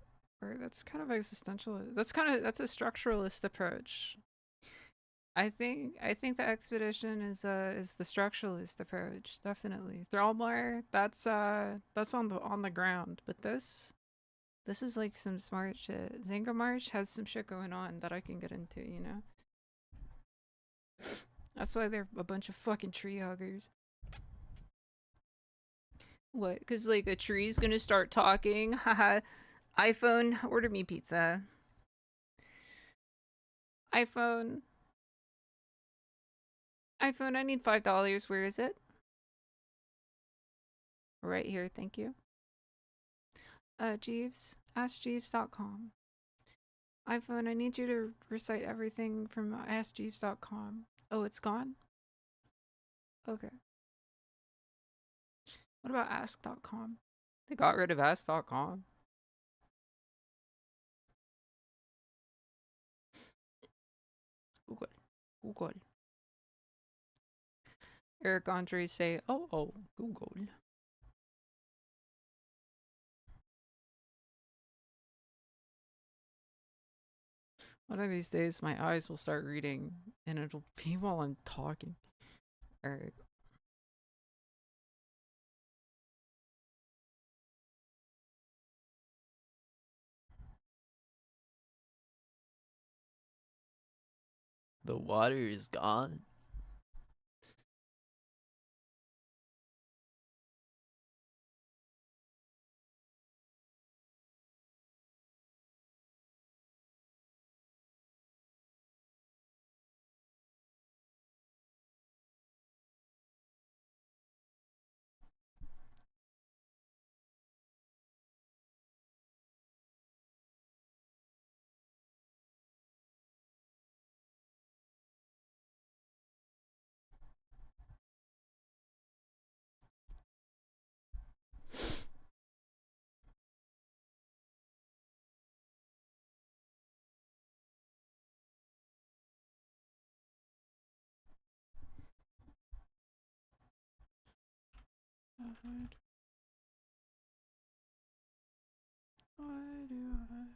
that's kind of existential. That's a structuralist approach. I think the expedition is the structuralist approach, definitely. Thrallmore, that's on the ground, but this is like some smart shit. Zangarmarsh has some shit going on that I can get into, you know? That's why they're a bunch of fucking tree huggers. What? Because, like, a tree's gonna start talking? Haha. iPhone, order me pizza. iPhone. iPhone, I need $5. Where is it? Right here, thank you. Jeeves. AskJeeves.com. iPhone, I need you to recite everything from AskJeeves.com. Oh, it's gone? Okay. What about Ask.com? They got rid of Ask.com. Google. Google. Eric Andre say, oh, Google. One of these days, my eyes will start reading, and it'll be while I'm talking. Alright. The water is gone. Why do I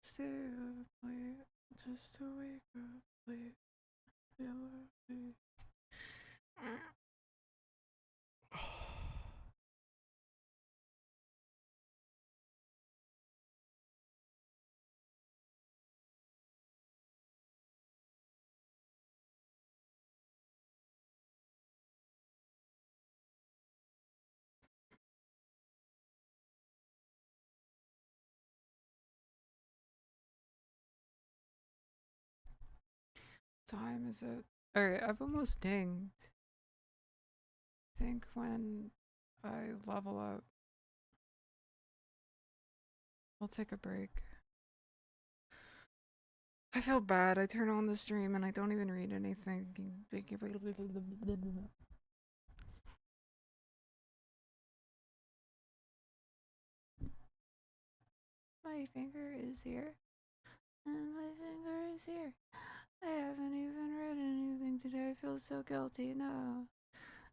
stay up late just to wake up late? Time is it? Alright, I've almost dinged. I think when I level up, we'll take a break. I feel bad. I turn on the stream and I don't even read anything. My finger is here. And my finger is here. I haven't even read anything today. I feel so guilty. No.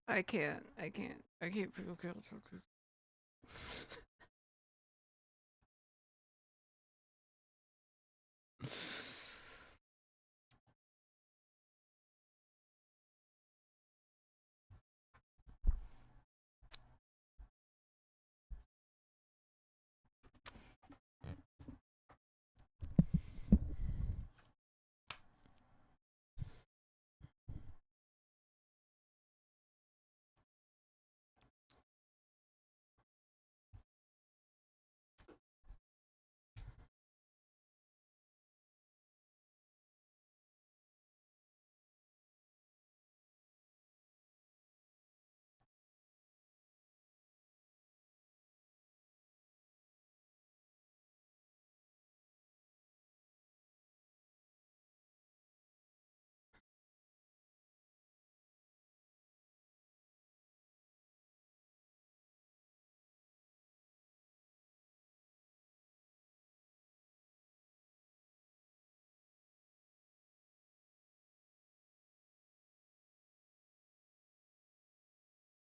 I can't. I can't. I can't kill children.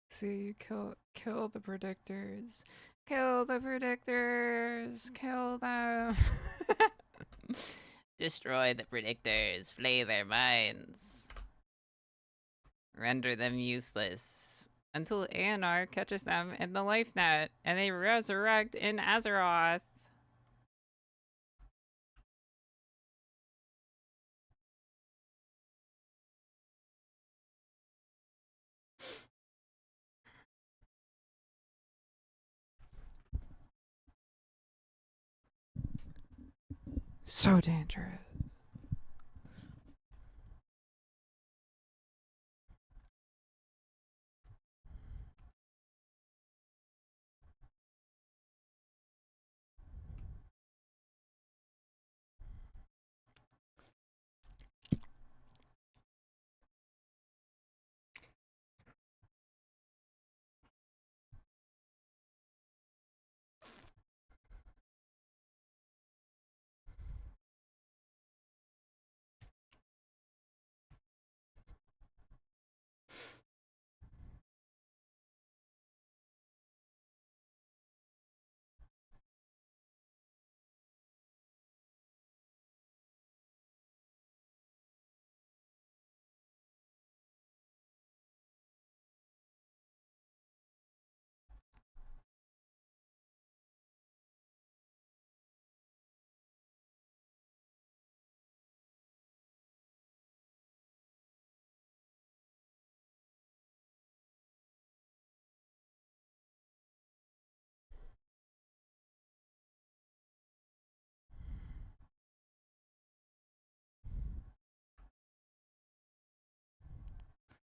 See, kill the predictors. Kill the predictors. Kill them. Destroy the predictors, flay their minds, render them useless, until Anar catches them in the life net and they resurrect in Azeroth. So dangerous.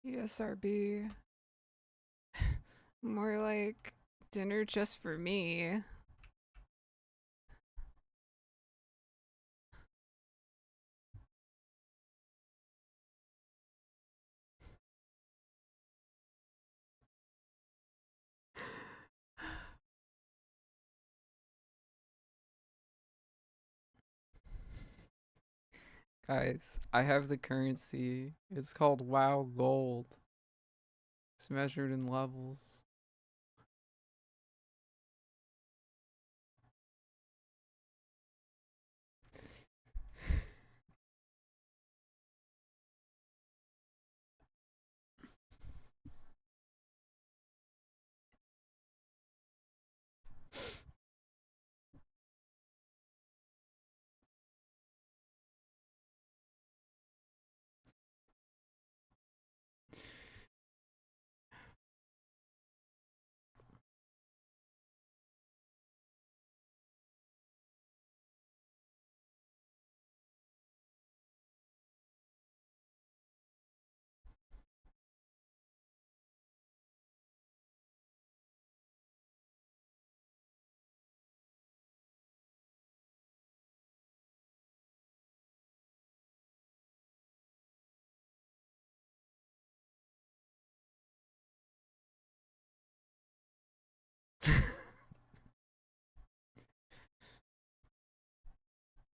ESRB. More like dinner just for me. Guys, I have the currency. It's called WoW Gold. It's measured in levels.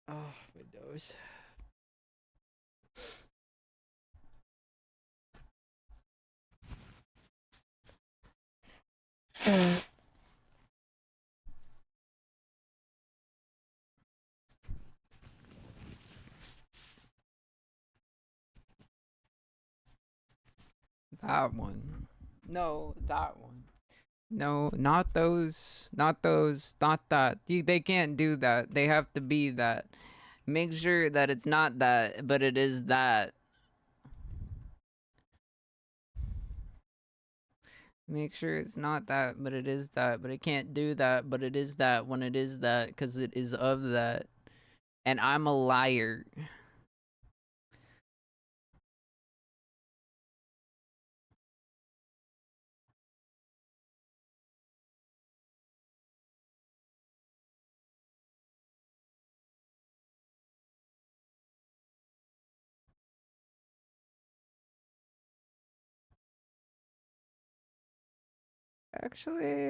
Oh, my nose. That one. No, that one. No, not those. Not those. Not that. They can't do that. They have to be that. Make sure that it's not that, but it is that. Make sure it's not that, but it is that. But it can't do that, but it is that when it is that, because it is of that. And I'm a liar. Actually,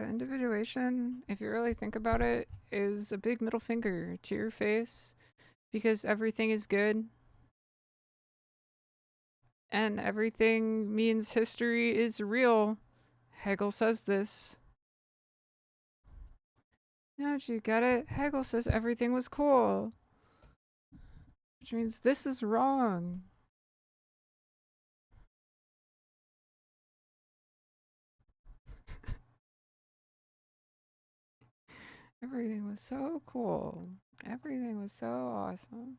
individuation, if you really think about it, is a big middle finger to your face because everything is good and everything means history is real. Hegel says this. Don't you get it? Hegel says everything was cool, which means this is wrong. Everything was so cool. Everything was so awesome.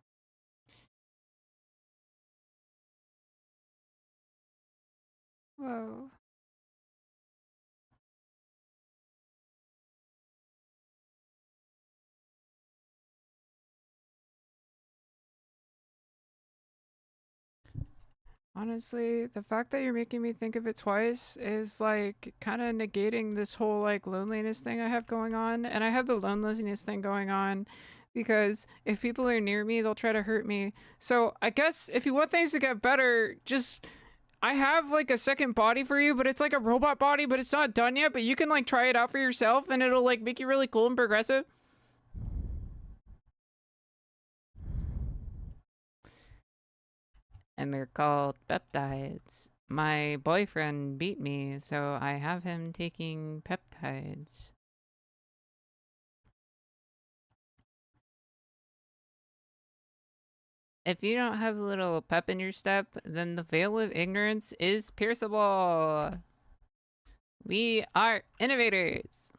Whoa. Honestly, the fact that you're making me think of it twice is like kind of negating this whole like loneliness thing I have going on. And I have the loneliness thing going on because if people are near me, they'll try to hurt me. So I guess if you want things to get better, just I have like a second body for you, but it's like a robot body, but it's not done yet. But you can like try it out for yourself and it'll like make you really cool and progressive. And they're called peptides. My boyfriend beat me, so I have him taking peptides. If you don't have a little pep in your step, then the veil of ignorance is pierceable. We are innovators.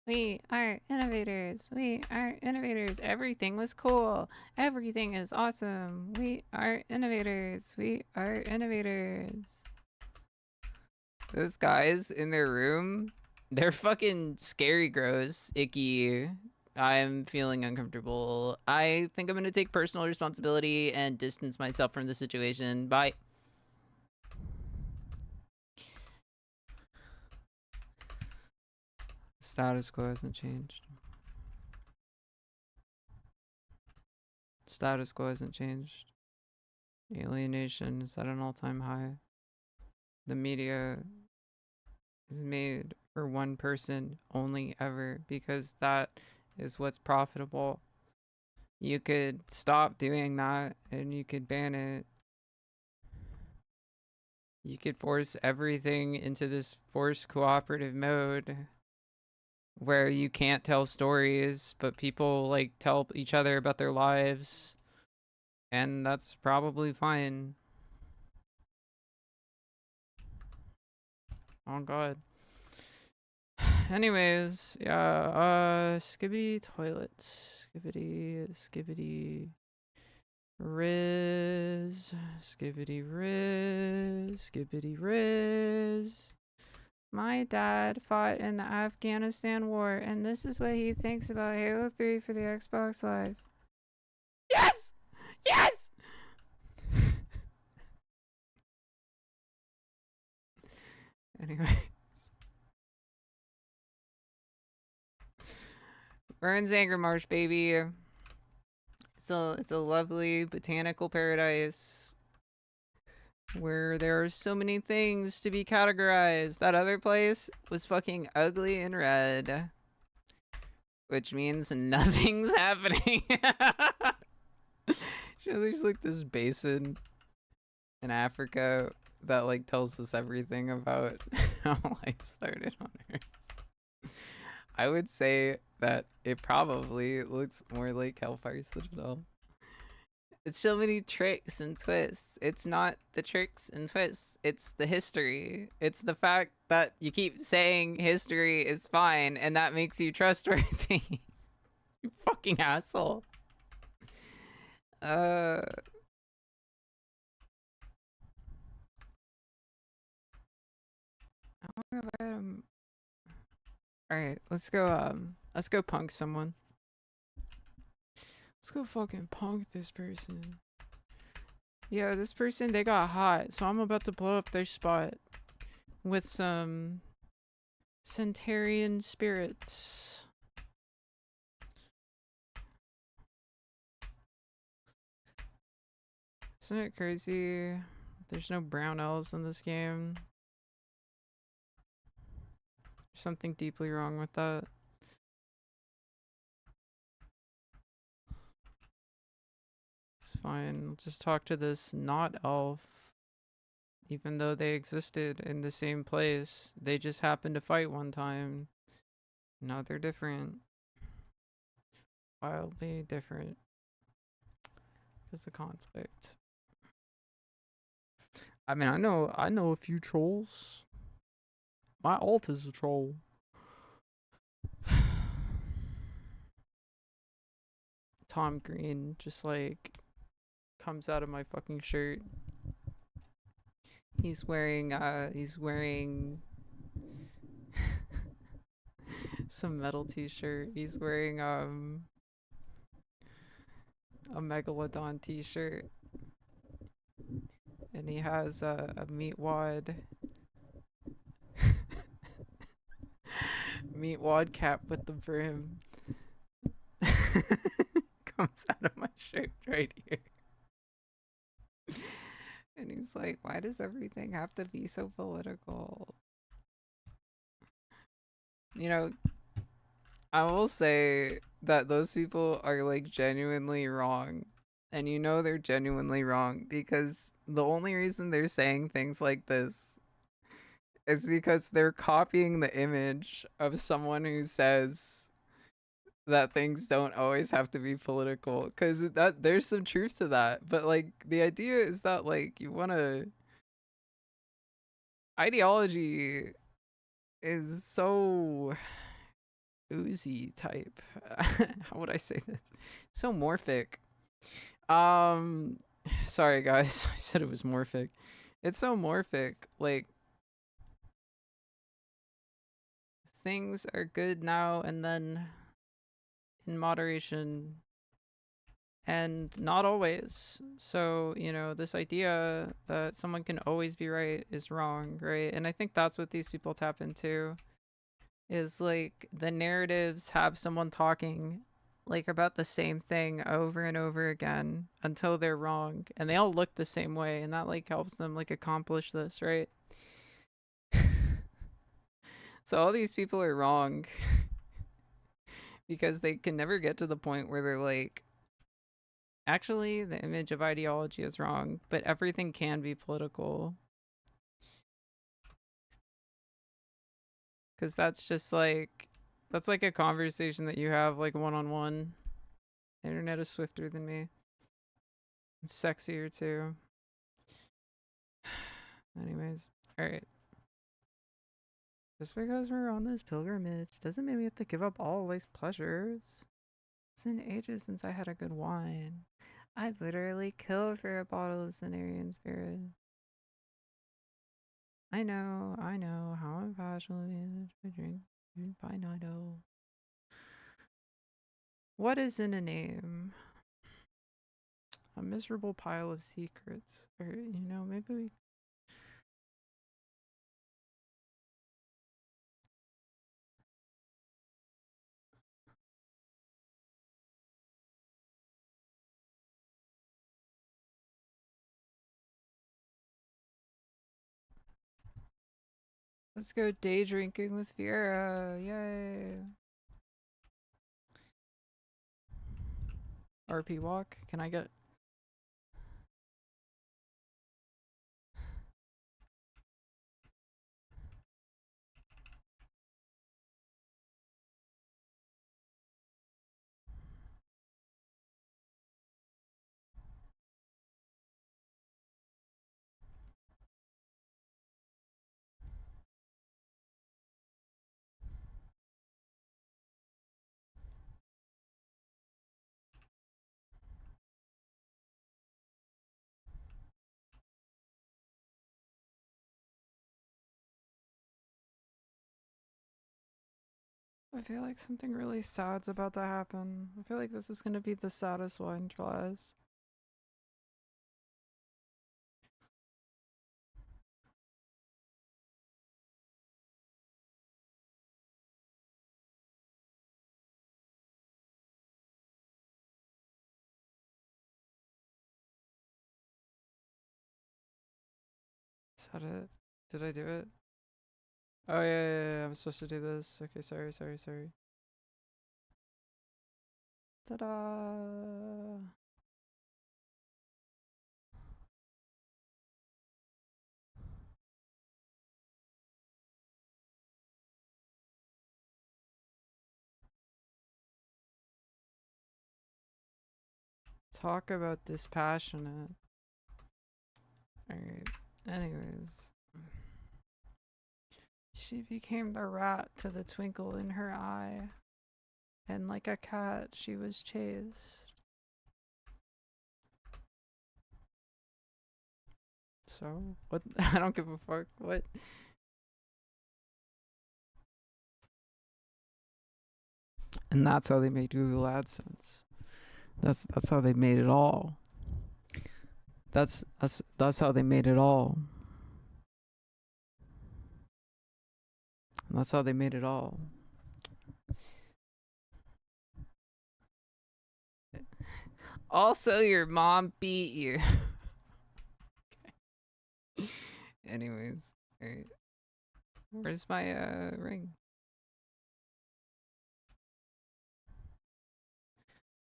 We are innovators. We are innovators. Everything was cool. Everything is awesome. We are innovators. We are innovators. Those guys in their room, they're fucking scary, gross, icky. I'm feeling uncomfortable. I think I'm gonna take personal responsibility and distance myself from the situation. Bye. Status quo hasn't changed. Status quo hasn't changed. Alienation is at an all-time high. The media is made for one person only ever because that is what's profitable. You could stop doing that and you could ban it. You could force everything into this forced cooperative mode where you can't tell stories, but people like tell each other about their lives, and that's probably fine. Oh god. Anyways, yeah, skibbity toilet. Skibbity riz. Skibbity riz. My dad fought in the Afghanistan war, and this is what he thinks about Halo 3 for the Xbox Live. Yes! Yes! Anyway. We're in Zangarmarsh, baby. It's a lovely botanical paradise where there are so many things to be categorized. That other place was fucking ugly and red, which means nothing's happening. So there's like this basin in Africa that like tells us everything about how life started on Earth. I would say that it probably looks more like Hellfire Citadel. It's so many tricks and twists. It's not the tricks and twists, it's the history. It's the fact that you keep saying history is fine and that makes you trustworthy. You fucking asshole. Alright, let's go punk someone. Let's go fucking punk this person. Yeah, this person, they got hot, so I'm about to blow up their spot with some Centurion spirits. Isn't it crazy? There's no brown elves in this game. There's something deeply wrong with that. It's fine. I'll just talk to this not elf. Even though they existed in the same place, they just happened to fight one time. Now they're different. Wildly different. There's a conflict. I mean, I know a few trolls. My alt is a troll. Tom Green just like comes out of my fucking shirt. He's wearing some metal t-shirt. He's wearing a Megalodon t-shirt. And he has a meat wad. Meat wad cap with the brim. Comes out of my shirt right here. And he's like, why does everything have to be so political? You know, I will say that those people are like genuinely wrong. And you know they're genuinely wrong because the only reason they're saying things like this is because they're copying the image of someone who says that things don't always have to be political, because that there's some truth to that. But like the idea is that like you want to ideology is so oozy type. How would I say this? So morphic. Sorry guys, I said it was morphic. It's so morphic. Like things are good now and then in moderation and not always. So, you know, this idea that someone can always be right is wrong, right? And I think that's what these people tap into is like the narratives have someone talking like about the same thing over and over again until they're wrong, and they all look the same way, and that like helps them like accomplish this, right? So all these people are wrong because they can never get to the point where they're like, actually, the image of ideology is wrong, but everything can be political. Because that's just like, that's like a conversation that you have like one-on-one. Internet is swifter than me. It's sexier too. Anyways, alright. Just because we're on this pilgrimage doesn't mean we have to give up all life's pleasures. It's been ages since I had a good wine. I'd literally kill for a bottle of Cenarian spirit. I know how unfashionable it is to drink by night owl. What is in a name? A miserable pile of secrets. Or, you know, maybe we... Let's go day drinking with Vera. Yay. RP walk. Can I get... I feel like something really sad's about to happen. I feel like this is gonna be the saddest wine glass. Is that it? Did I do it? Oh yeah, I'm supposed to do this. Okay, sorry. Ta-da! Talk about dispassionate. Alright, anyways. She became the rat to the twinkle in her eye. And like a cat, she was chased. So, what? I don't give a fuck. What? And that's how they made Google AdSense. That's how they made it all. That's how they made it all. And that's how they made it all. Also, your mom beat you. Okay. Anyways, alright. Where's my ring?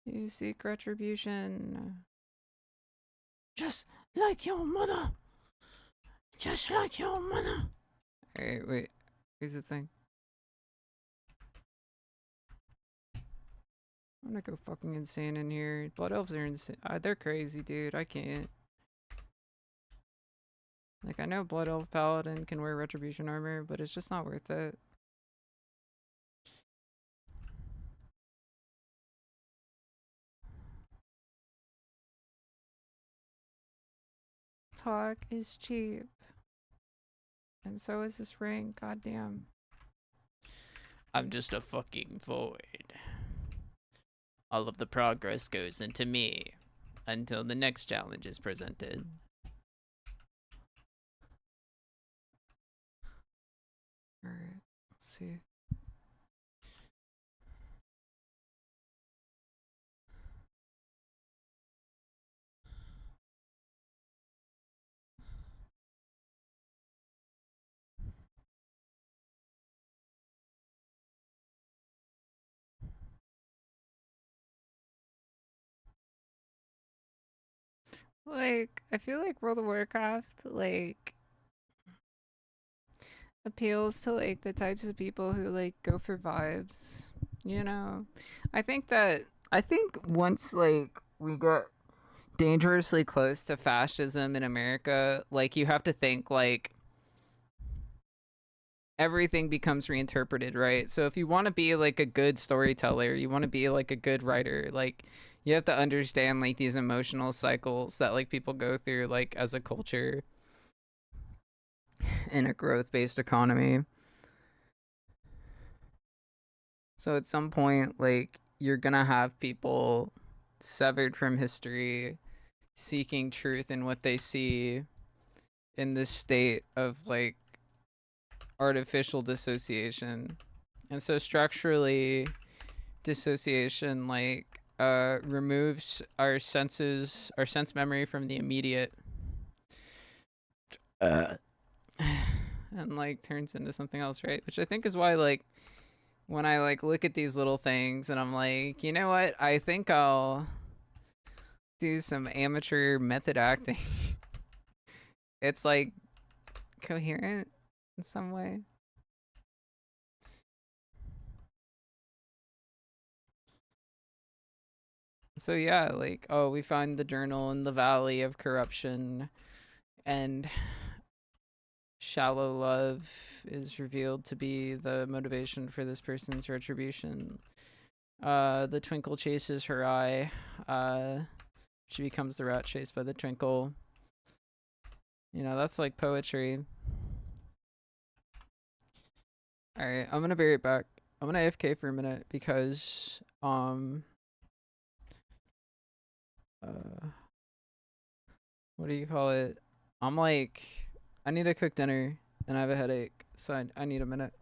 You seek retribution. Just like your mother. Just like your mother. Alright, wait. Here's the thing. I'm gonna go fucking insane in here. Blood elves are insane. They're crazy, dude. I can't. Like, I know Blood Elf Paladin can wear retribution armor, but it's just not worth it. Talk is cheap. And so is this ring, goddamn. I'm just a fucking void. All of the progress goes into me until the next challenge is presented. Alright, let's see. Like, I feel like World of Warcraft, like, appeals to, like, the types of people who, like, go for vibes, you know? I think once, like, we get dangerously close to fascism in America, like, you have to think, like, everything becomes reinterpreted, right? So if you want to be, like, a good storyteller, you want to be, like, a good writer, like, you have to understand, like, these emotional cycles that, like, people go through, like, as a culture in a growth-based economy. So at some point, like, you're gonna have people severed from history, seeking truth in what they see in this state of, like, artificial dissociation. And so structurally, dissociation, like, removes our sense memory from the immediate, and, like, turns into something else, right? Which I think is why, like, when I, like, look at these little things and I'm like, you know what, I think I'll do some amateur method acting. It's, like, coherent in some way. So yeah, like, oh, we find the journal in the valley of corruption, and shallow love is revealed to be the motivation for this person's retribution. The twinkle chases her eye. She becomes the rat chased by the twinkle. You know, that's like poetry. Alright, I'm gonna be right back. I'm gonna AFK for a minute because what do you call it? I'm like, I need to cook dinner and I have a headache, so I need a minute.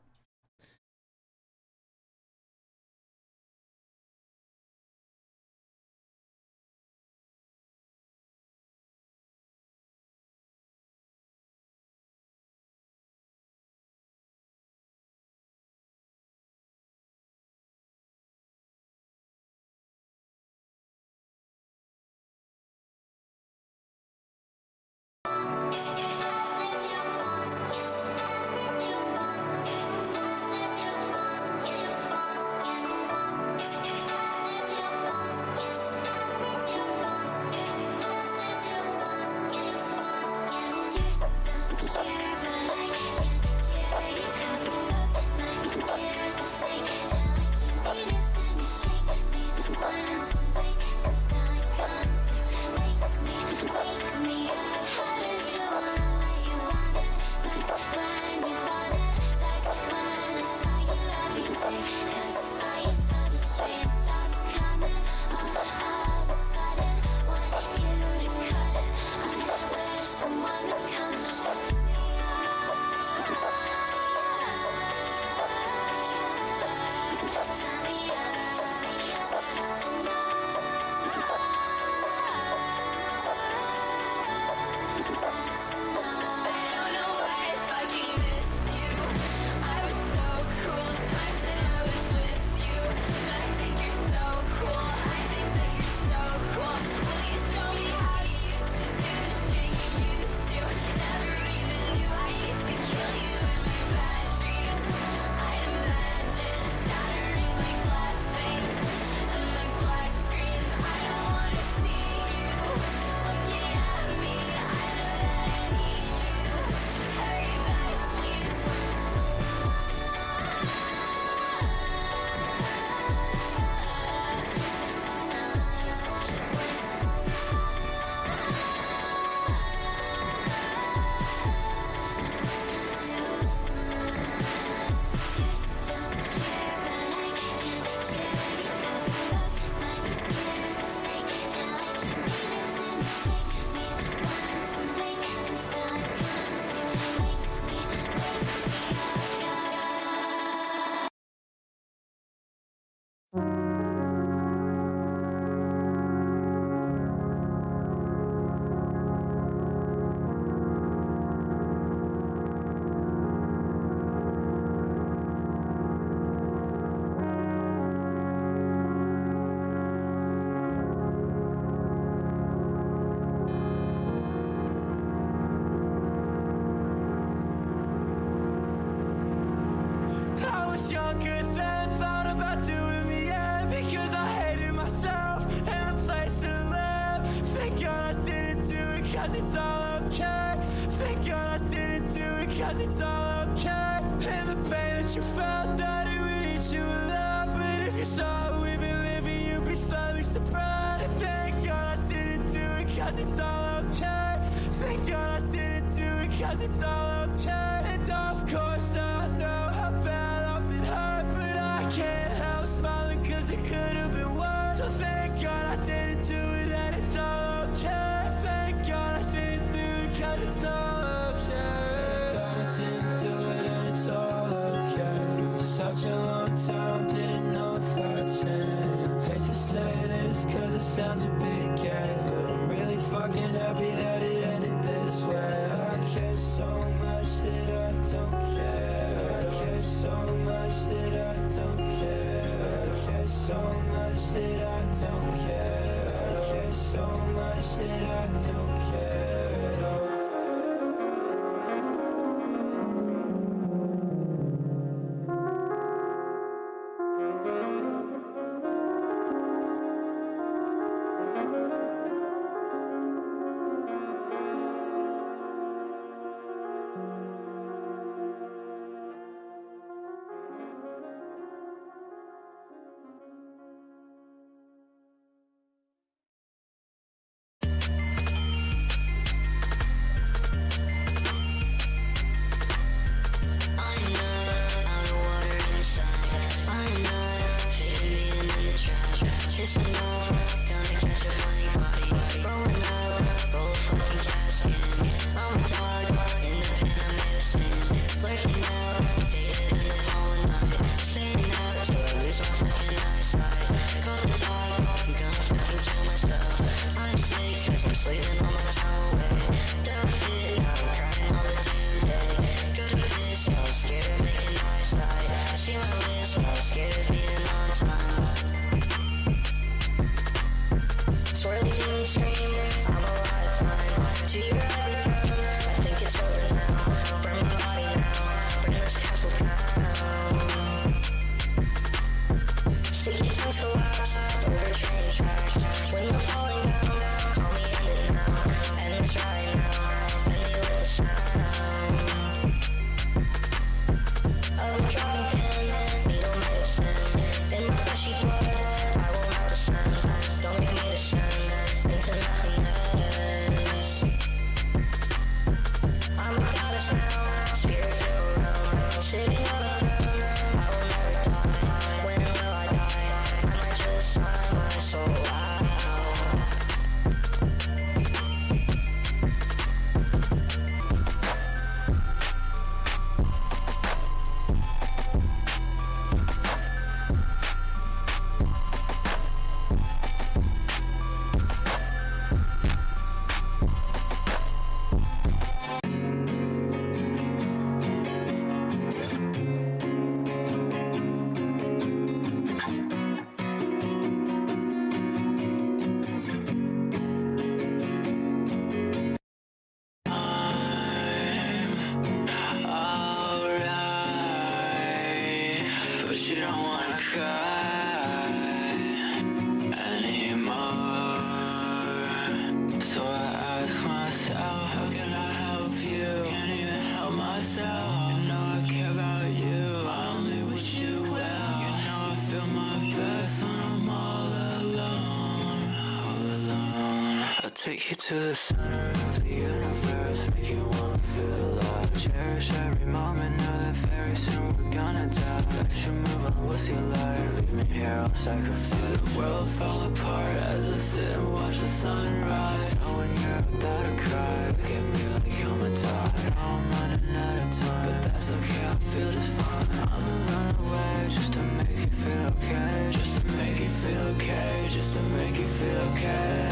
Take you to the center of the universe, make you wanna feel alive. Cherish every moment, know that very soon we're gonna die. Let you move on with your life, leave me here, I'll sacrifice. See the world fall apart as I sit and watch the sunrise. Know when you're about to cry, look at me like I'm a dog. Now I'm running out of time, but that's okay, I feel just fine. I'ma run away just to make you feel okay. Just to make you feel okay, just to make you feel okay.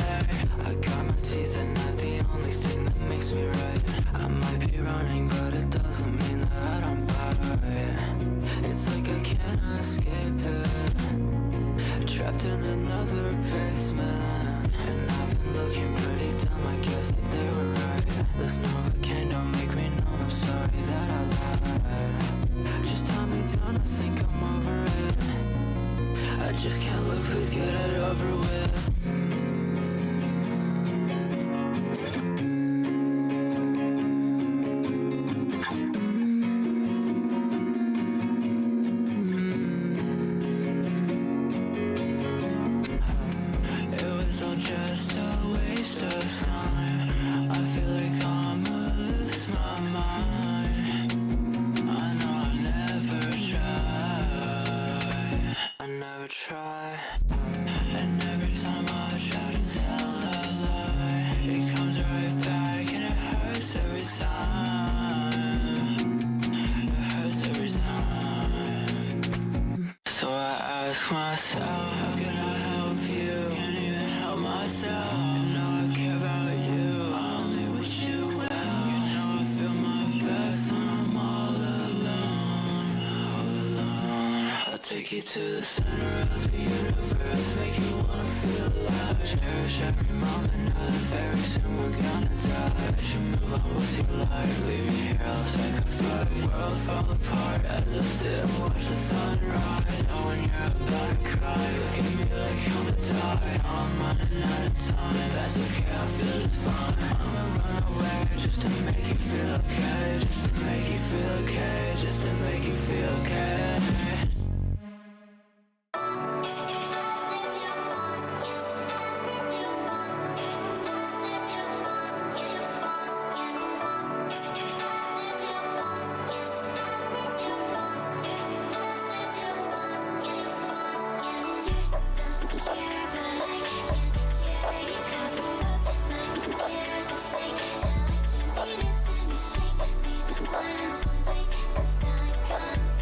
I got my teeth and not the only thing that makes me right. I might be running, but it doesn't mean that I don't bite. It's like I can't escape it, trapped in another basement. And I've been looking pretty dumb, I guess that they were right. This Novocaine don't make me numb, I'm sorry that I lied. Just tie me down, I think I'm over it. I just can't live, please get it over with. Myself, how can I help you? Can't even help myself. You know I care about you, I only wish you well. You know I feel my best when I'm all alone, all alone. I'll take you to the center of the universe, make you wanna feel alive. Cherish every moment, know that very soon we're gonna die. Let you move on with your life, leave me here, I'll sacrifice. The world fall apart as I sit and watch the sunrise. Now when you're about to cry, look at me like I'm a die. I'm running out of time, that's okay, I feel just fine. I'ma run away just to make you feel okay. Just to make you feel okay, just to make you feel okay. Shake me, wanna something inside,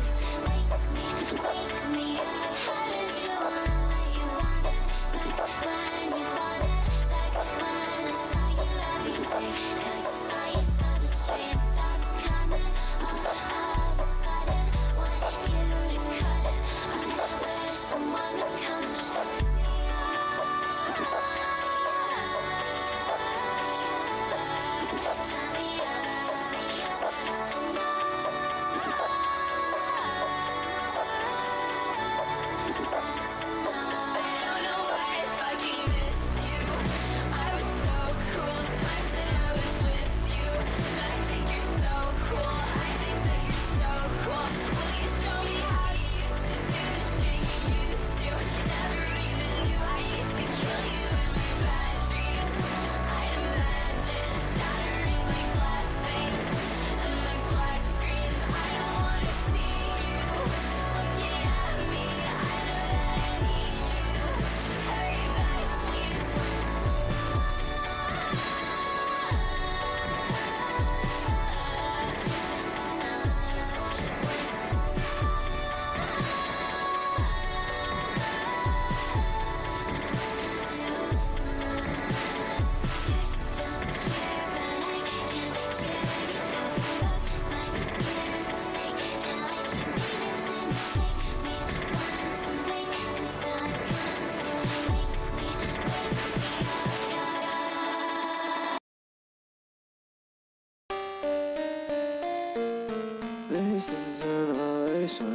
God,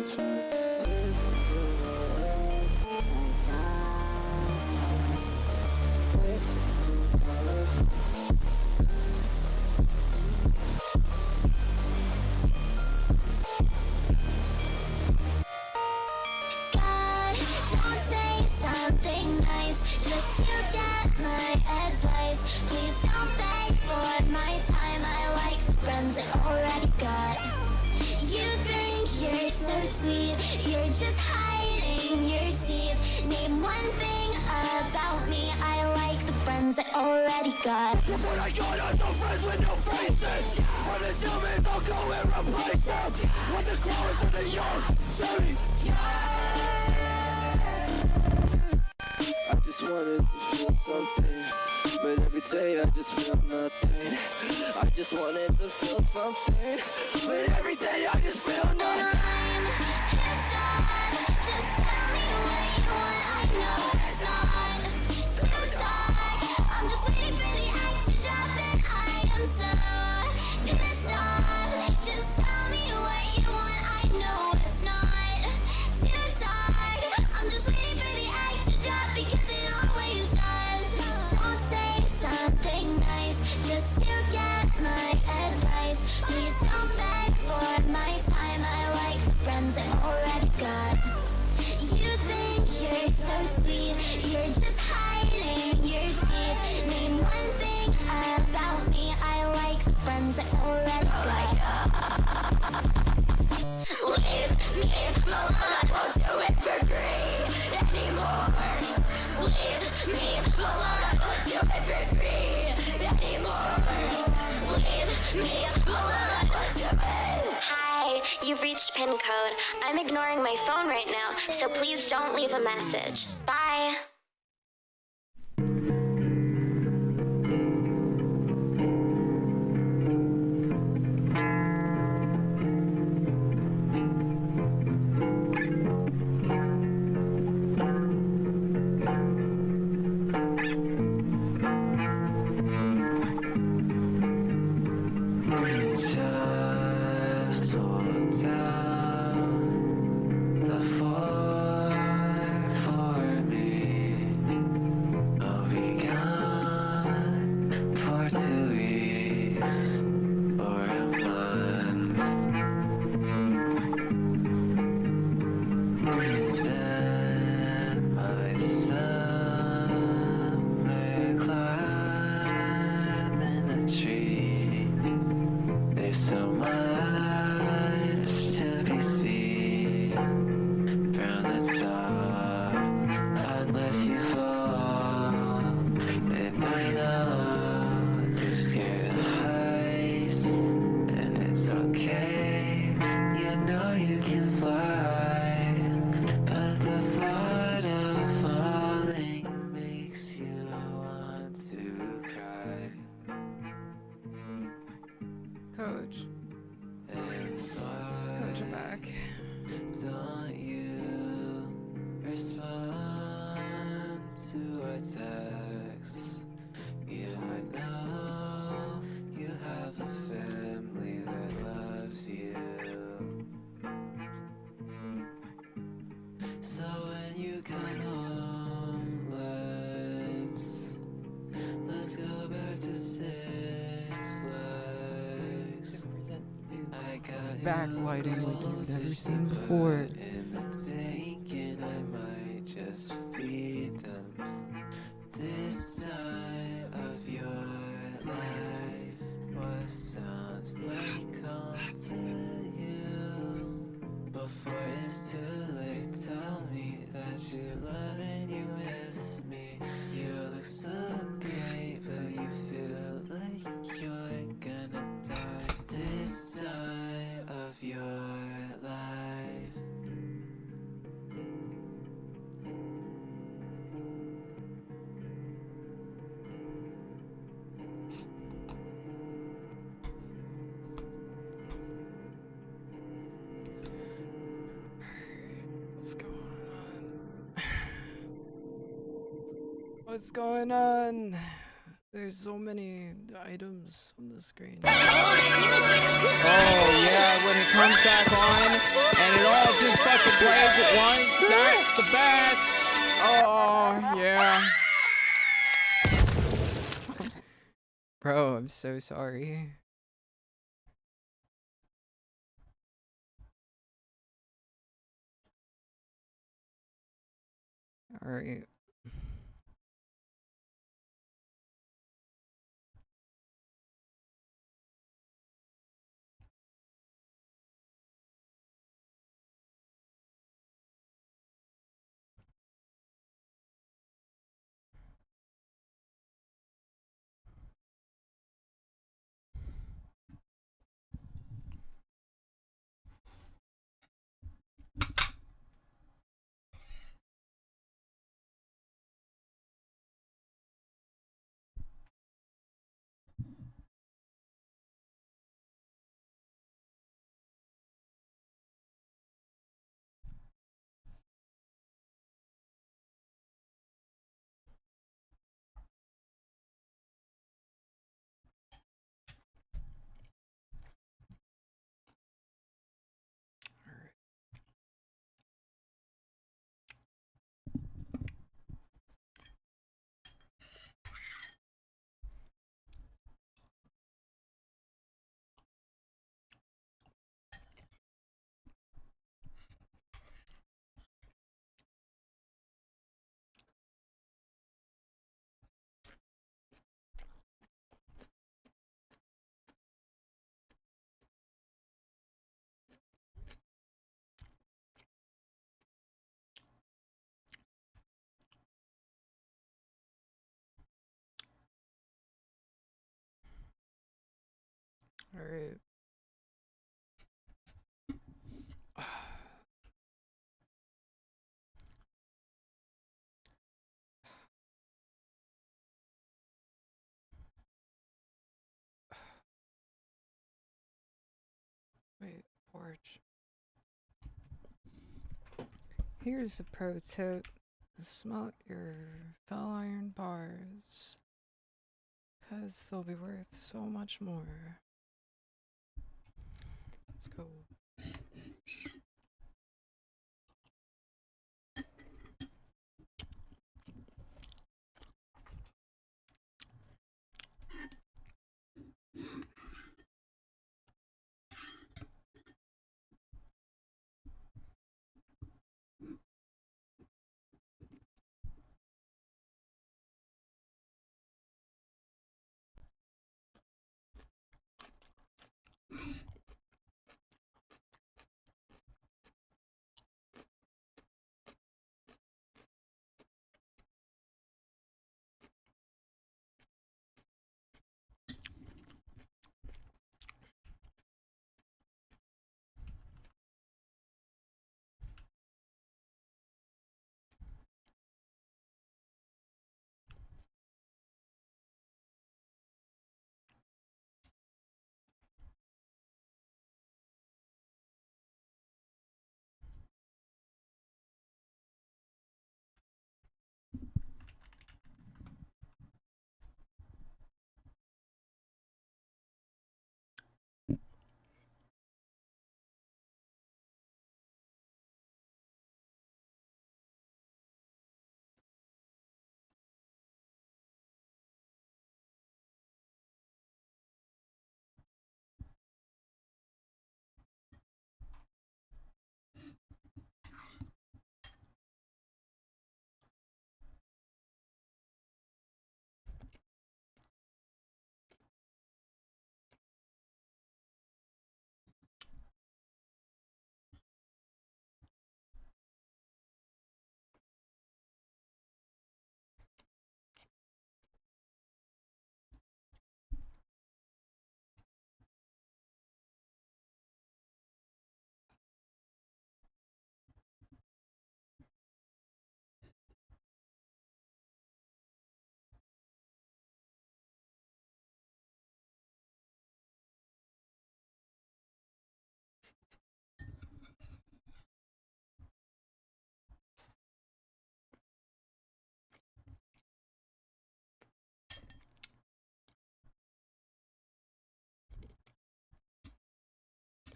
don't say something nice just to get my advice. Please don't beg for my time. I like the friends I already got. You think you're so sweet, you're just hiding your teeth. Name one thing about me. I like the friends I already got. What I got are some friends with no faces. When the humans, I'll go and replace them with the clothes of the young, dirty. I just wanted to feel something, but every day I just feel nothing. I just wanted to feel something, but every day I just feel And nothing. I'm pissed off. Just tell me what you want. I know it's not too dark. I'm just waiting for the act to drop, and I am so pissed off. Just tell me what you want. I know it's not too dark. I'm just waiting for the act to drop because it always does. Don't say something nice just to get my advice. Please don't beg for my time. I like the friends I already got. You think you're so sweet, you're just hiding your teeth. Name one thing about me. I like the friends I already got. Leave me alone, I won't do it for free anymore. Leave me alone, I won't do it for free anymore. Leave me alone, I won't do it. Hi, you've reached PIN code. I'm ignoring my phone right now, so please don't leave a message. Bye. Just hold down the fort for me. I'll be gone for 2 weeks or a month. Spend my summer climbing a tree. There's so much to be seen from the top, unless you fall. And I know you're scared of heights, and it's okay. You know you can fly, but the thought of falling makes you want to cry. Coach. Coach, I'm back. Don't you respond to our texts, even though you have a family that loves you. So when you come home, let's go back to Six Flags. I got Backlighting like you've never fish seen to before. put in the tank, and I might just feed them. This time of your life, what sounds like home to you? Before it's too late, tell me that you love and you miss me. You look so great, but you feel like you're gonna die. This time of your life. What's going on? What's going on? There's so many items on the screen. Oh yeah, when it comes back on and it all just fucking plays at once, that's the best. Oh yeah. Bro, I'm so sorry. Alright. Alright. Wait, porch. Here's a pro tip. Smelt your fell iron bars. Because they'll be worth so much more. Let's go.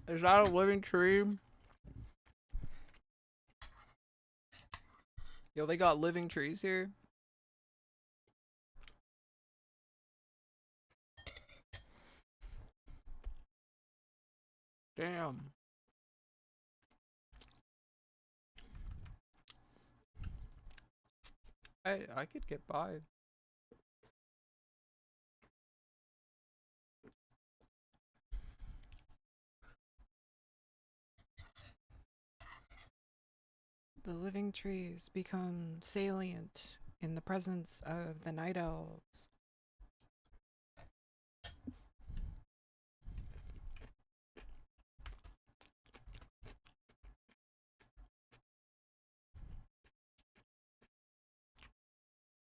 Is that a living tree? Yo, they got living trees here. Damn. I could get by. The living trees become salient in the presence of the night elves.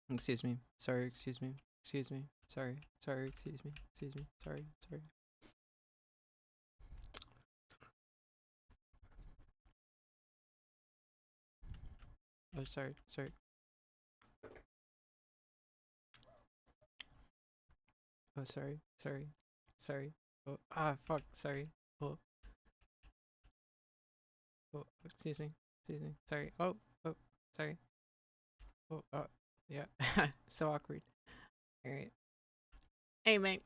Excuse me. Sorry, excuse me. Excuse me. Sorry. Sorry, excuse me. Excuse me. Sorry. Sorry. Oh, sorry. Sorry. Oh, sorry. Sorry. Sorry. Oh, fuck. Sorry. Oh. Oh, excuse me. Excuse me. Sorry. Oh, sorry. Oh, yeah. So awkward. Alright. Hey, mate.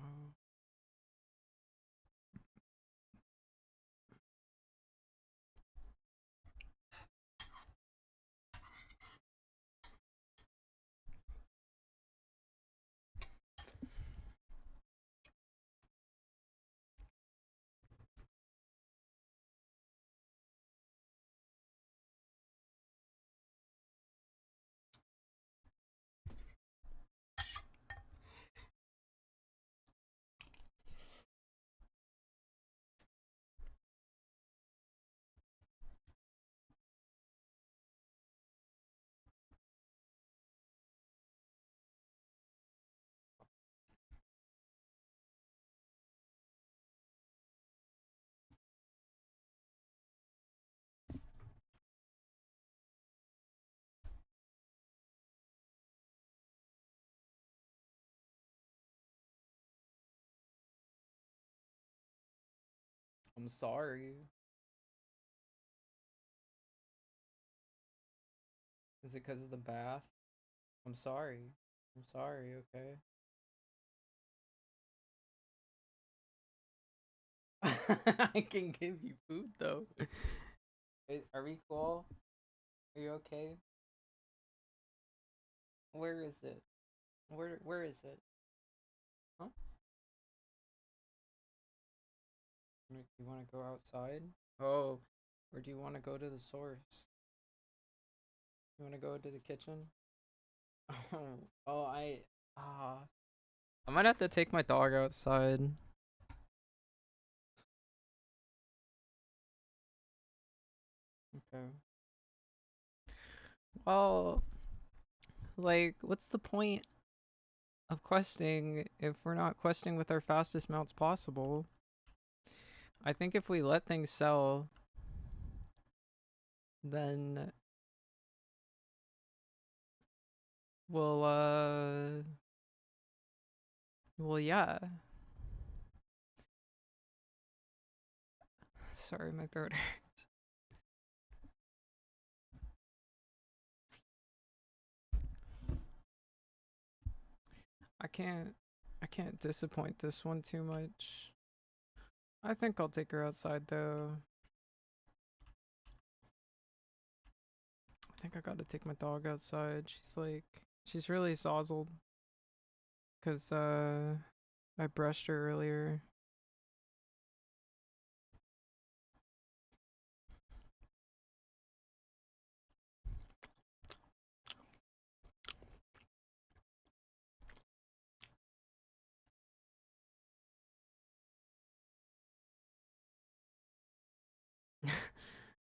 Oh. I'm sorry. Is it because of the bath? I'm sorry. I'm sorry, okay? I can give you food though. Are we cool? Are you okay? Where is it? Where is it? Huh? You want to go outside? Oh, or do you want to go to the source? You want to go to the kitchen? Oh, I might have to take my dog outside. Okay. Well, like, what's the point of questing if we're not questing with our fastest mounts possible? I think if we let things sell, then we'll, well, yeah. Sorry, my throat hurts. I can't disappoint this one too much. I think I'll take her outside though. I think I gotta take my dog outside. She's really sozzled. Cause, I brushed her earlier.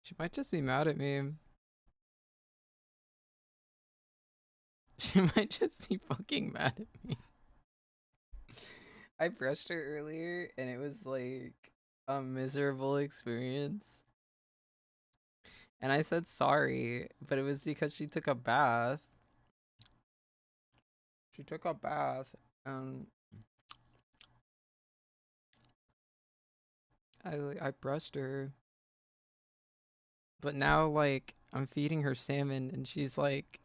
She might just be mad at me. She might just be fucking mad at me. I brushed her earlier and it was like a miserable experience. And I said sorry, but it was because she took a bath. She took a bath and I brushed her. But now like I'm feeding her salmon and she's like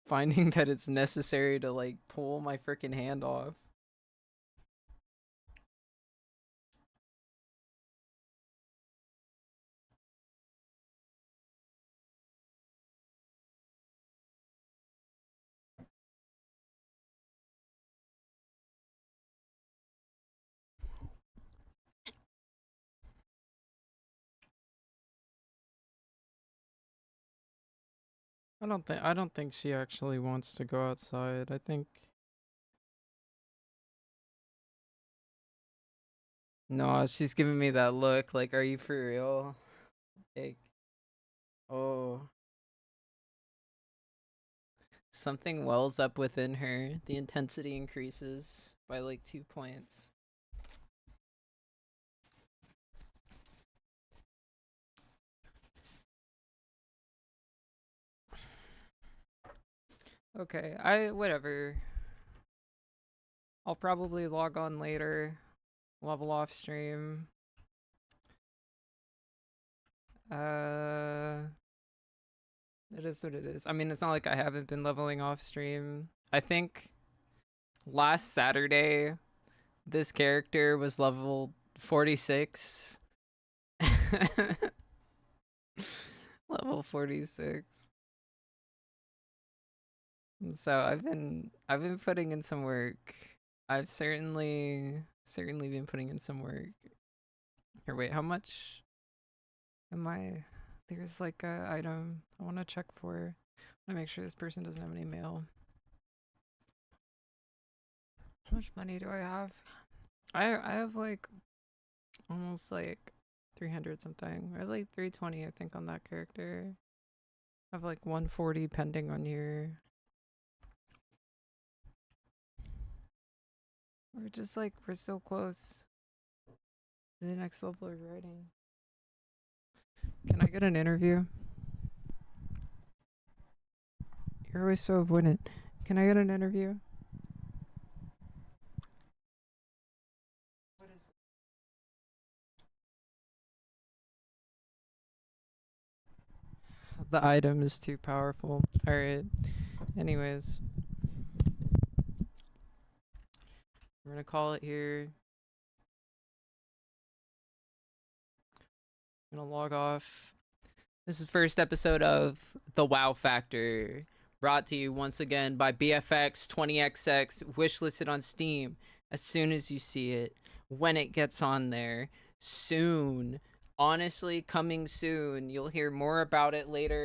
finding that it's necessary to like pull my freaking hand off. I don't think she actually wants to go outside. I think no, she's giving me that look like, are you for real? Like, oh. Something wells up within her. The intensity increases by like 2 points. Okay, whatever. I'll probably log on later. Level off stream. It is what it is. I mean, it's not like I haven't been leveling off stream. I think last Saturday, this character was level 46. Level 46. So I've been putting in some work. I've certainly been putting in some work. Here, wait, how much am I? There's like a item I want to check for. I want to make sure this person doesn't have any mail. How much money do I have? I have like almost like 300 something. Or like 320 I think on that character. I have like 140 pending on here. We're just like, we're so close to the next level of writing. Can I get an interview? You're always so avoidant. Can I get an interview? What is it? The item is too powerful. Alright. Anyways. We're gonna call it here. I'm gonna log off. This is the first episode of The WoW Factor, brought to you once again by BFX 20XX, wishlisted on Steam as soon as you see it, when it gets on there, soon. Honestly, coming soon. You'll hear more about it later.